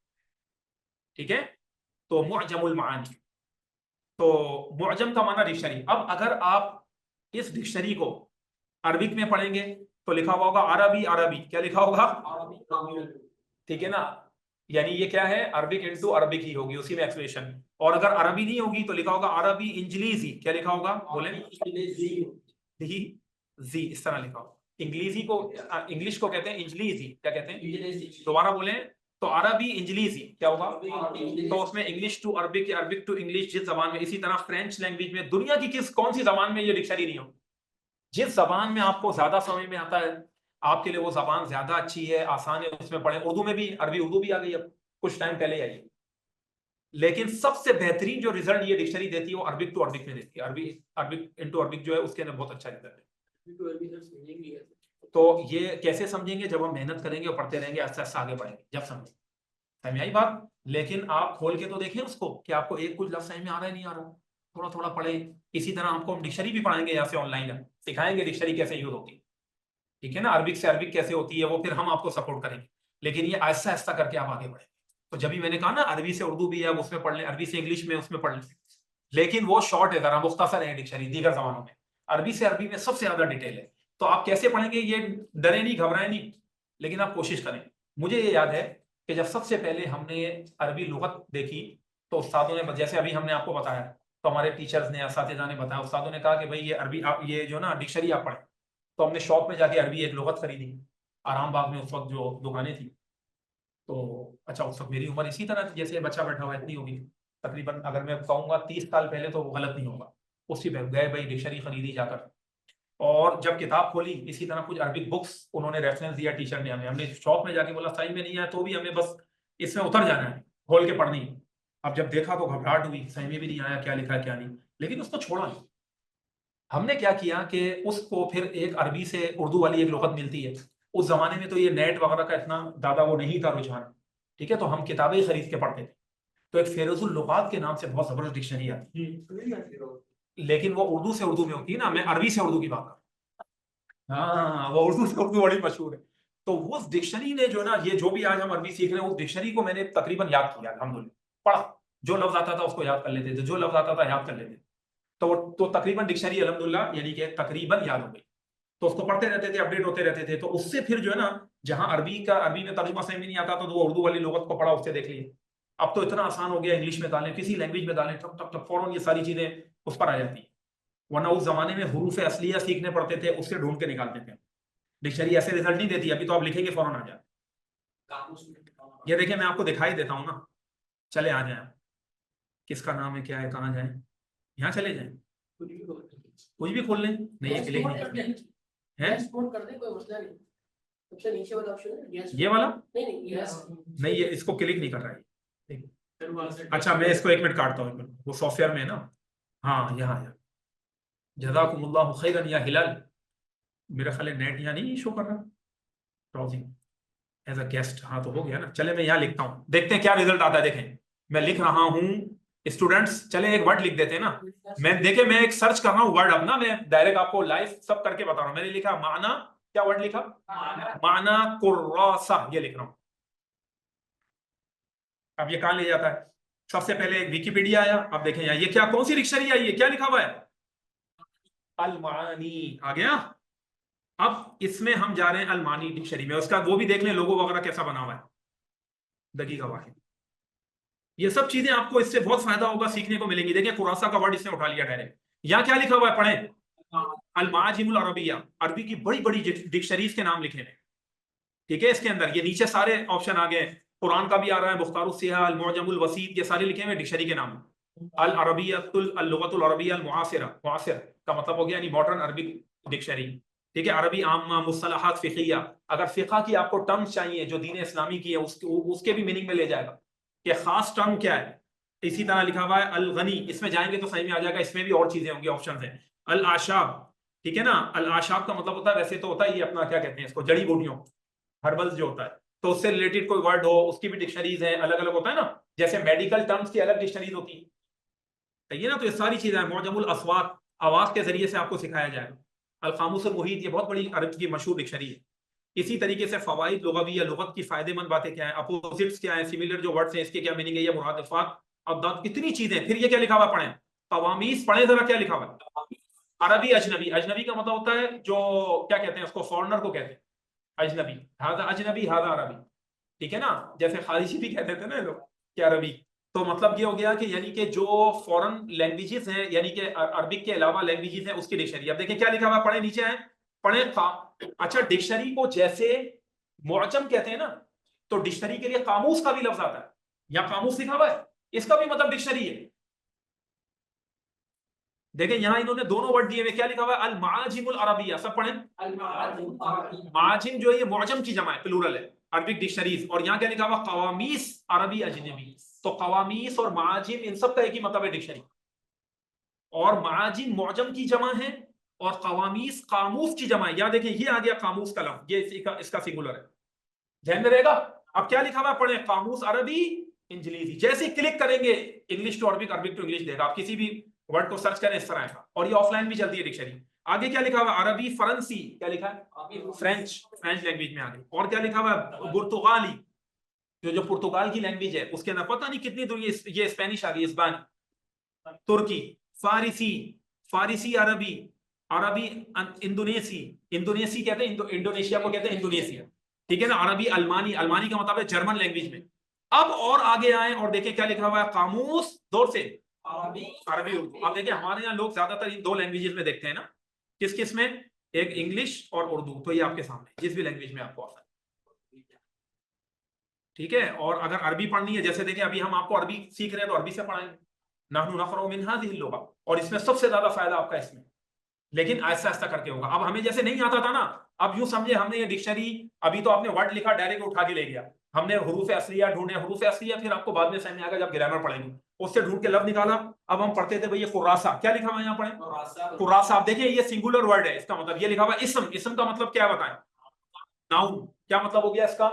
ठीक है। तो मुअजमुल मानी, तो मुअजम का माना डिक्शनरी। अब अगर आप इस डिक्शनरी को अरबिक में पढ़ेंगे तो लिखा हुआ होगा अरबी अरबी, क्या लिखा होगा? ठीक है ना, यानी ये क्या है, अरबिक इनटू अरबिक ही होगी, उसी में एक्सप्रेशन। और अगर अरबी नहीं होगी तो लिखा होगा अरबी इंजलीजी, क्या लिखा होगा? बोले जी, इस तरह लिखा होगा। इंग्लिशी को, इंग्लिश को कहते हैं इंजलीजी, क्या कहते हैं? दोबारा बोले तो अरबी इंजलीजी क्या होगा? तो उसमें English to Arabic, Arabic to English, जिस जबान में। इसी तरह फ्रेंच लैंग्वेज में, दुनिया की कौन सी जबान में ये डिक्शनरी नहीं हो? जिस जबान में आपको ज्यादा समझ में आता है, आपके लिए वो जबान ज्यादा अच्छी है, आसान है, उसमें पढ़े। उर्दू में भी, अरबी उर्दू भी आ गई अब, कुछ टाइम पहले आई। लेकिन सबसे बेहतरीन जो रिजल्ट ये डिक्शनरी देती है वो अरबिक टू अरबिक में देती है। अरबिक इनटू अरबिक जो है उसके अंदर बहुत अच्छा रिजल्ट है। तो ये कैसे समझेंगे? जब हम मेहनत करेंगे और पढ़ते रहेंगे, आस्ते आस्ते आगे बढ़ेंगे, जब समझेंगे। समझ आई बात? लेकिन आप खोल के तो देखें उसको कि आपको एक कुछ लफ्ज समझ में आ रहा है नहीं आ रहा, थोड़ा थोड़ा पढ़े। इसी तरह आपको हम डिक्शनरी भी पढ़ाएंगे यहाँ से ऑनलाइन, सिखाएंगे डिक्शनरी कैसे यूज होती है, ठीक है ना। अरबिक से अरबिक कैसे होती है वो फिर हम आपको सपोर्ट करेंगे। लेकिन ये आहिस्ता आहिस्ता करके आप आगे बढ़ेंगे। तो जब भी मैंने कहा ना अरबी से उर्दू भी है, अब उसमें पढ़ लें, अरबी से इंग्लिश में उसमें पढ़ लें, लेकिन वो शॉर्ट है, जरा मुख्तसर है डिक्शनरी दीगर जमानों में। अरबी से अरबी में सबसे ज्यादा डिटेल है। तो आप कैसे पढ़ेंगे, ये डरे नहीं, घबराए नहीं, लेकिन आप कोशिश करें। मुझे ये याद है कि जब सबसे पहले हमने अरबी लुगत देखी तो उस्तादों ने, जैसे अभी हमने आपको बताया, तो हमारे टीचर्स ने, असातिज़ा ने बताया, उस्तादों ने कहा कि भाई ये अरबी, ये जो ना डिक्शनरी आप पढ़ें। तो हमने शॉप में जाके अरबी एक लुगत खरीदी, आराम बाग में उस वक्त जो दुकानें थी। तो अच्छा, उस वक्त मेरी उम्र इसी तरह थी जैसे बच्चा बैठा हुआ इतनी होगी तकरीबन, अगर मैं कहूँगा 30 साल पहले तो वो गलत नहीं होगा। उसी पे गए भाई, डिक्शनरी खरीदी जाकर, और जब किताब खोली इसी तरह कुछ अरबिक बुक्स उन्होंने रेफरेंस दिया टीचर ने हमें। हमने शॉप में जाके बोला सही में नहीं आया तो भी हमें बस इसमें उतर जाना है, खोल के पढ़नी है। अब जब देखा तो घबराहट हुई, सही में भी नहीं आया, क्या लिखा है क्या नहीं, लेकिन उसको छोड़ा नहीं। हमने क्या किया कि उसको फिर एक अरबी से उर्दू वाली एक लुगत मिलती है। उस जमाने में तो ये नेट वगैरह का इतना ज्यादा वो नहीं था रुझान, ठीक है। तो हम किताबें खरीद के पढ़ते थे। तो एक फेरुजुल लुगात के नाम से बहुत जबरदस्त डिक्शनरी आती है, लेकिन वो उर्दू से उर्दू में होती है ना, मैं अरबी से उर्दू की बात कर, हाँ वो उर्दू से उर्दू बड़ी मशहूर है। तो उस डिक्शनरी ने जो ना, ये जो भी आज हम अरबी सीख रहे हैं, उस डिक्शनरी को मैंने तकरीबन याद किया, अल्हम्दुलिल्लाह। पढ़ा, जो लफ्ज आता था उसको याद कर लेते थे, जो लफ्ज आता था याद कर लेते थे। तो तकरीबन डिक्शनरी अल्हम्दुलिल्लाह यानी कि तकरीबन याद हो गई। तो उसको पढ़ते रहते थे, अपडेट होते रहते थे। तो उससे फिर जो है ना, जहां अरबी में तर्जुमा समझ में नहीं आता तो वो उर्दू वाली लुगत को पढ़ा, उससे देख लिए। अब तो इतना आसान हो गया, इंग्लिश में डालें, किसी लैंग्वेज में डालें, टक टक टक फौरन ये सारी चीजें उस पर आ जाती है। वरना उस जमाने में हुरूफ असलिया सीखने पड़ते थे, उससे ढूंढ के निकालते थे। डिक्शनरी ऐसे रिजल्ट नहीं देती, अभी तो आप लिखेंगे फौरन आ जाए। ये देखिए मैं आपको दिखाई देता हूँ ना, चले आ जाए, किसका नाम है, क्या है, कहाँ जाए, यहाँ चले जाए, कुछ भी खोल लें। नहीं ये क्लिक नहीं करना है, ये वाला नहीं, ये इसको क्लिक नहीं कर रहा है। अच्छा मैं इसको एक मिनट काटता हूँ, वो सॉफ्टवेयर में है ना, हाँ यहाँ जज़ाकुमुल्लाहु खैरन या हिलाल, मेरा ख्याल नेट यहाँ नहीं शो कर रहा, ब्राउजिंग एज अ गेस्ट, हाँ तो हो गया ना। चले मैं यहाँ लिखता हूँ, देखते हैं क्या रिजल्ट आता है। देखें मैं लिख रहा हूँ स्टूडेंट्स, चले एक वर्ड लिख देते हैं ना। मैं देखे मैं एक सर्च कर रहा हूँ वर्ड, अब ना मैं डायरेक्ट आपको लाइव सब करके बता रहा हूँ। मैंने लिखा माना, क्या वर्ड लिखा? माना कुर्रासा, ये लिख रहा हूँ। अब ये कहाँ ले जाता है? सबसे पहले विकिपीडिया आया, अब देखें यहाँ ये क्या, कौन सी डिक्शनरी आई है, क्या लिखा हुआ है? अलमानी आ गया। अब इसमें हम जा रहे हैं अलमानी डिक्शनरी में, उसका वो भी देख लें लोगो वगैरह कैसा बना हुआ है। दकीका वाहिद, ये सब चीजें आपको इससे बहुत फायदा होगा, सीखने को मिलेंगी। देखिए कुरासा का वर्ड इसने उठा लिया डायरेक्ट, यहाँ क्या लिखा हुआ है पढ़े, अलमाजिमुल अरबिया, अरबी की बड़ी बड़ी डिक्शनरीज के नाम लिखे हैं, ठीक है। इसके अंदर ये नीचे सारे ऑप्शन आ गए, कुरान का भी आ रहा है, मुख्तारुस सिहा, अल मुअजमुल वसीत, ये सारे लिखे हुए डिक्शनरी के नाम। अल अरबियतुल अल लुगतुल अरबिया अल मुआसिरा, मुआसिर का मतलब हो गया यानी मॉडर्न अरबिक डिक्शनरी, ठीक है। अरबी आम्मा, मुस्तलहात फिक़हिया, अगर फिक़ह की आपको टर्म्स चाहिए जो दीन इस्लामी की है, उसके भी मीनिंग में ले जाएगा कि खास टर्म क्या है, इसी तरह लिखा हुआ है अल गनी, इसमें जाएंगे तो सही में आ जाएगा, इसमें भी और चीजें होंगी, ऑप्शन है। अल आशाब, ठीक है ना, अल आशाब का मतलब होता है, वैसे तो होता है ये अपना क्या कहते हैं इसको, जड़ी बूटियों, हर्बल्स जो होता है, तो उससे रिलेटेड कोई वर्ड हो उसकी भी डिक्शनरीज है, अलग अलग होता है ना, जैसे मेडिकल टर्म्स की अलग डिक्शनरीज होती है, सही है ना। तो ये सारी चीजें मौजमुल अस्वात, आवाज के जरिए से आपको सिखाया जाएगा। अल कामुस अल मुहीत, ये बहुत बड़ी अरब की मशहूर डिक्शनरी है। इसी तरीके से फवाइद लुगवी या लुगत की फायदेमंद बातें क्या है, अपोजिट्स क्या है, सिमिलर जो वर्ड्स हैं इसके क्या मीनिंग है, ये मुरादिफात, अब्दाद, इतनी चीजें। फिर ये क्या लिखा हुआ पढ़े, कवामीस पढ़े जरा, क्या लिखा हुआ है, अरबी अजनबी, अजनबी का मतलब होता है जो क्या कहते हैं उसको, फॉरनर को कहते हैं अजनबी, हादा अजनबी हादा अरबी, ठीक है ना, जैसे खारिजी भी कहते थे ना लोग कि अरबी, तो मतलब ये हो गया कि यानी कि जो फॉरेन लैंग्वेजेस हैं, यानी कि अरबिक के अलावा लैंग्वेजेस हैं उसकी डिक्शनरी। अब देखिए क्या लिखा हुआ, पढ़े नीचे है, पढ़े अच्छा, डिक्शनरी को जैसे मुअजम कहते हैं ना, तो डिक्शनरी के लिए कामूस का भी लफ्ज आता है, या कामूस लिखा हुआ है, इसका भी मतलब डिक्शनरी है। देखें यहां इन्होंने दोनों वर्ड दिए हुए, क्या लिखा हुआ है, अल माजिमुल अरबिया, सब पढ़ें, माजिम जो है ये मुअजम की जमा है, प्लूरल है, अरबिक डिक्शनरीज, और यहाँ क्या लिखा हुआ, कवामीस अरबी अजनबी, तो कवामीस और माजिम इन सब का एक ही मतलब है, डिक्शनरी, और माजिम मुअजम की जमा है और कवामीस कामूस की जमा है। या देखिए ये आ गया कामूस का लफ्ज, ये इसका सिंगुलर है, ध्यान में रहेगा। अब क्या लिखा हुआ पढ़े, कामूस अरबी इंग्लिशी, जैसे क्लिक करेंगे English to Arabic, Arabic to English देगा, आप किसी भी वर्ड को सर्च करें इस तरह का, और ये ऑफलाइन भी चलती है डिक्शनरी। आगे क्या लिखा हुआ, अरबी फरंसी, क्या लिखा है, फ्रेंच, फ्रेंच लैंग्वेज में आगे, और क्या लिखा हुआ है, पुर्तगाली, जो पुर्तगाल की लैंग्वेज है उसके अंदर पता नहीं कितनी दुनिया, ये स्पेनिश आ गई, स्पेनिश, तुर्की, फारिसी, फारिसी अरबी, अरबी इंडोनेसी, इंडोनेसी कहते हैं, इंडोनेशिया को कहते हैं इंडोनेशिया, ठीक है ना, अरबी अल्मानी, अल्मानी का मतलब है जर्मन लैंग्वेज में। अब और आगे आए और देखें क्या लिखा हुआ है, कामूस, दौर से अरबी उर्दू। अब देखिए हमारे यहाँ लोग ज्यादातर इन दो लैंग्वेजेस में देखते हैं ना, किस किस में, एक इंग्लिश और उर्दू, तो ये आपके सामने जिस भी लैंग्वेज में आपको आता है, ठीक है। और अगर अरबी पढ़नी है, जैसे देखें अभी हम आपको अरबी सीख रहे हैं तो अरबी से पढ़ाएंगे, नहनु नक़रउ मिन हाज़िहिल लुग़ा, और इसमें सबसे ज्यादा फायदा आपका इसमें, लेकिन ऐसा ऐसा करके होगा। अब हमें जैसे नहीं आता था ना, अब यूं समझे हमने ये डिक्शनरी, अभी तो आपने वर्ड लिखा डायरेक्ट उठा के ले गया, हमने हुरूफ असलिया ढूंढे, हुरूफ असलिया फिर आपको बाद में समझ में आएगा जब ग्रामर पढ़ेंगे, उससे ढूंढ के लफ्ज निकाला। अब हम पढ़ते थे भाई ये कुर्रासा, क्या लिखा हुआ यहाँ पढ़े, कुर्रासा। आप देखिए ये सिंगुलर वर्ड है, इसका मतलब ये लिखा हुआ इस्म, इस्म का मतलब क्या बताएं, नाउन, क्या मतलब हो गया इसका,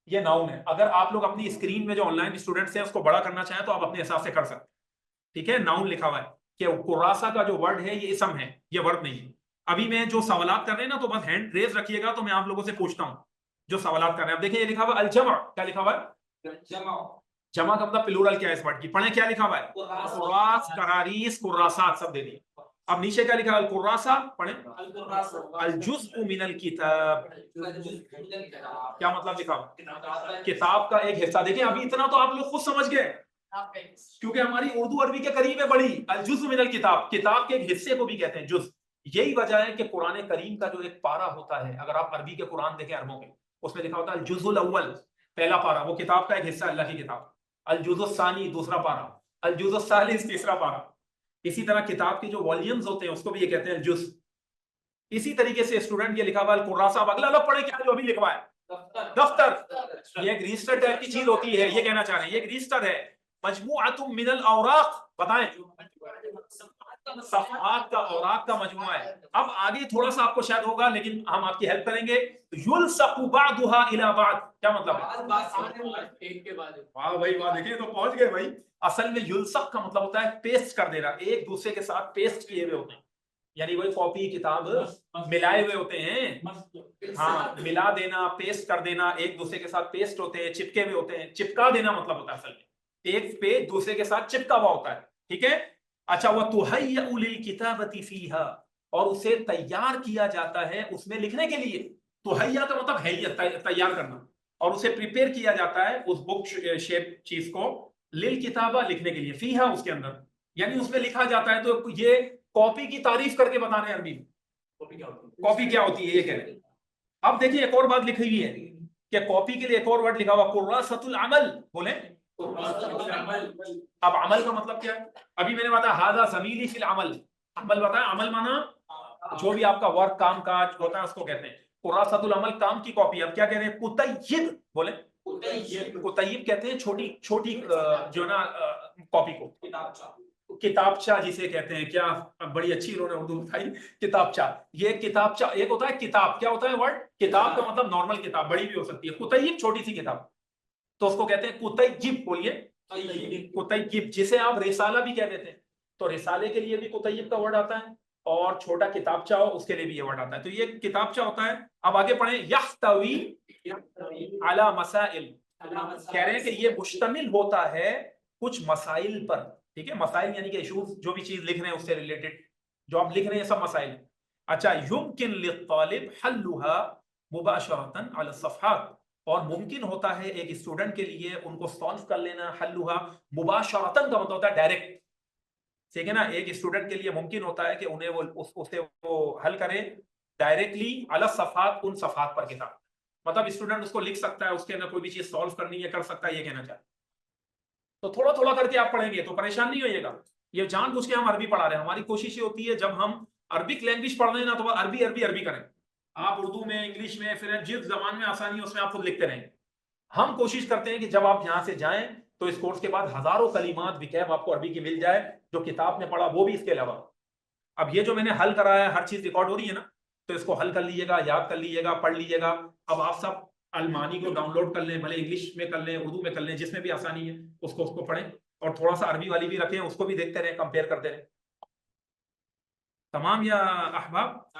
ये नाउन है। अगर आप लोग अपनी स्क्रीन में जो ऑनलाइन स्टूडेंट्स हैं उसको बड़ा करना चाहें तो आप अपने हिसाब से कर सकते हैं, ठीक है। नाउन लिखा हुआ है कि कुर्रासा का जो वर्ड है ये इस्म है, ये वर्ड नहीं है। अभी मैं जो सवालात कर रहे हैं ना, तो बस हैंड रेज रखिएगा तो मैं आप लोगों से पूछता हूं जो सवालात कर रहे हैं। अब देखिए ये लिखा हुआ अल-जमा, क्या लिखा हुआ है, जमा का मतलब प्लूरल क्या है इस वर्ड की, पढ़े क्या लिखा हुआ है, कुर्रास, करारीस, कुर्रासात, सब दे दिए। अब नीचे क्या लिखा है, अल कुर्रासा, पढ़े अल जुज़्उ मिनल किताब, क्या मतलब लिखा हुआ, किताब का एक हिस्सा। देखिए अभी इतना तो आप लोग खुद समझ गए, क्योंकि हमारी उर्दू अरबी के करीब है बड़ी, अल जुज़्उ मिनल किताब, किताब के एक हिस्से को भी कहते हैं जुज़। यही वजह है कि कुरान करीम का जो एक पारा होता है, अगर आप अरबी के कुरान देखें अरबों के, उसमें लिखा होता है जुज़ुल अव्वल, पहला पारा, वो किताब का एक हिस्सा, अल्लाह की किताब, अल जुज़ुस सानी, दूसरा पारा, अल जुज़ुस सालिस, तीसरा पारा। इसी तरह किताब के जो वॉल्यूम्स होते हैं उसको भी ये कहते हैं जुज़। इसी तरीके से स्टूडेंट ये लिखा हुआ है कुर्रासा, अगला अलग पढ़े क्या जो अभी लिखवा है, दफ्तर, ये एक रजिस्टर टाइप की चीज होती है, ये कहना चाह रहे हैं, ये एक रजिस्टर है, मजमुअतुम मिनल औराक, बताएं सफ़हात का, औराक का मजमुआ है। अब आगे थोड़ा सा आपको शायद होगा, लेकिन हम आपकी हेल्प करेंगे। युल्सक़ु बअदुहा इला बअद, क्या मतलब है, एक के बाद वाह भाई वाह, देखिए तो पहुंच गए भाई। असल में युल्सक़ का मतलब होता है पेस्ट कर देना, एक दूसरे के साथ पेस्ट किए हुए होते हैं, यानी वही कॉपी किताब मिलाए हुए होते हैं, हाँ, मिला देना, पेस्ट कर देना, एक दूसरे के साथ पेस्ट होते हैं, चिपके हुए होते हैं, चिपका देना मतलब होता है असल में एक पेज दूसरे के साथ चिपका हुआ होता है, ठीक है। अच्छा, वह तुहय्यउ लिल किताबती फीहा, और उसे तैयार किया जाता है उसमें लिखने के लिए। तुहय्या का मतलब है तैयार करना, और उसे प्रिपेयर किया जाता है उस बुक शेप चीज को, लिल किताबा, लिखने के लिए, फीहा, उसके अंदर, यानी उसमें लिखा जाता है। तो ये कॉपी की तारीफ करके बता रहे हैं अरबी में, कॉपी क्या होती है ये कह रहे हैं। अब देखिए एक और बात लिखी हुई है कि कॉपी के लिए एक और वर्ड लिखा हुआ, कुर्रासतुल अमल, बोले अब अमल का मतलब क्या है, अभी मैंने बताया हादा ज़मीली फिल अमल, अमल बताया, अमल माना जो भी आपका वर्क, काम काज होता है उसको कहते हैं। कुर्रासतुल अमल, काम की कॉपी। अब क्या कह रहे हैं, कुतय्यिब, बोले कुतय्यिब कहते हैं छोटी छोटी जो ना कॉपी को, किताबचा जिसे कहते हैं, क्या बड़ी अच्छी इन्होंने उर्दू बताई, किताबचा। ये किताबचा, एक होता है किताब, क्या होता है वर्ड, किताब का मतलब नॉर्मल किताब, बड़ी भी हो सकती है, कुतैयिब छोटी सी किताब, तो उसको कहते हैं कुतैयिब। बोलिए कुतैयिब, जिसे आप रिसाला भी कह देते हैं, तो रिसाले के लिए भी कुतैयिब का वर्ड आता है, और छोटा किताबचा हो उसके लिए भी ये वर्ड आता है। तो ये किताबचा होता है। अब आगे पढ़े, यहतवी अला मसाइल, कह रहे हैं कि ये मुश्तमिल होता है कुछ मसाइल पर, ठीक है, मसाइल यानी कि इशूज, जो भी चीज लिख रहे हैं उससे रिलेटेड, जो आप लिख रहे हैं सब मसाइल। अच्छा, युमकिन लित्तालिब हल्लुहा मुबाशरतन अला सफ़हात, और मुमकिन होता है एक स्टूडेंट के लिए उनको सॉल्व कर लेना, हल्लुहा मुबाशरतन का मतलब होता है डायरेक्ट, ठीक है ना, एक स्टूडेंट के लिए मुमकिन होता है कि उन्हें उसे हल करे डायरेक्टली अला सफ़हात, उन सफ़हात पर किताब, मतलब स्टूडेंट उसको लिख सकता है, उसके अंदर कोई भी चीज सॉल्व करनी है, कर सकता है, ये कहना चाहते। तो थोड़ा थोड़ा करके आप पढ़ेंगे तो परेशान नहीं होइएगा। ये जानबूझ के हम अरबी पढ़ा रहे हैं, हमारी कोशिश ये होती है जब हम अरबिक लैंग्वेज पढ़ रहे हैं ना, तो अरबी अरबी अरबी करें, आप उर्दू में, इंग्लिश में, फिर जिस जबान में आसानी है उसमें आप खुद लिखते रहें। हम कोशिश करते हैं कि जब आप यहाँ से जाएं तो इस कोर्स के बाद हजारों कलिमात विकैब आपको अरबी की मिल जाए, जो किताब में पढ़ा वो भी, इसके अलावा। अब ये जो मैंने हल कराया है, हर चीज रिकॉर्ड हो रही है ना, तो इसको हल कर लीजिएगा, याद कर लीजिएगा, पढ़ लीजिएगा। अब आप सब अलमानी को डाउनलोड कर लें, भले इंग्लिश में कर लें, उर्दू में कर लें, जिसमें भी आसानी है उसको पढ़ें, और थोड़ा सा अरबी वाली भी रखें, उसको भी देखते रहें, कंपेयर करते रहें। तमाम या अहबाब?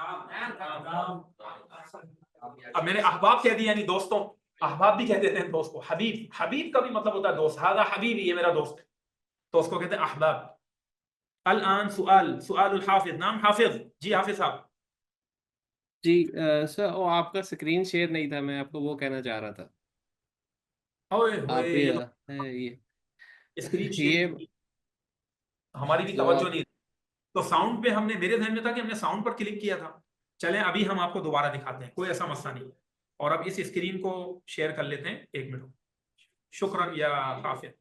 अब मैंने अहबाब कह दिया यानी दोस्तों, अहबाब भी कह देते हैं दोस्त को, हबीब, हबीब का भी मतलब होता है दोस्त, हादा हबीबी, ये मेरा दोस्त है, तो उसको कहते हैं अहबाब। अल आन सुआल हाफिज, नाम हाफिज, जी हाफिज साहब। जी सर, वो आपका स्क्रीन शेयर नहीं था, मैं आपको वो कहना चाह रहा था। ओए आप होए, ये ये स्क्रीन ये शेयर हमारी भी तो तवज्जो आप नहीं, तो साउंड पे हमने, मेरे ध्यान में था कि हमने साउंड पर क्लिक किया था। चलें अभी हम आपको दोबारा दिखाते हैं, कोई ऐसा मसला नहीं। और अब इस स्क्रीन को शेयर कर लेते हैं, 1 मिनट, शुक्रन या हाफिज।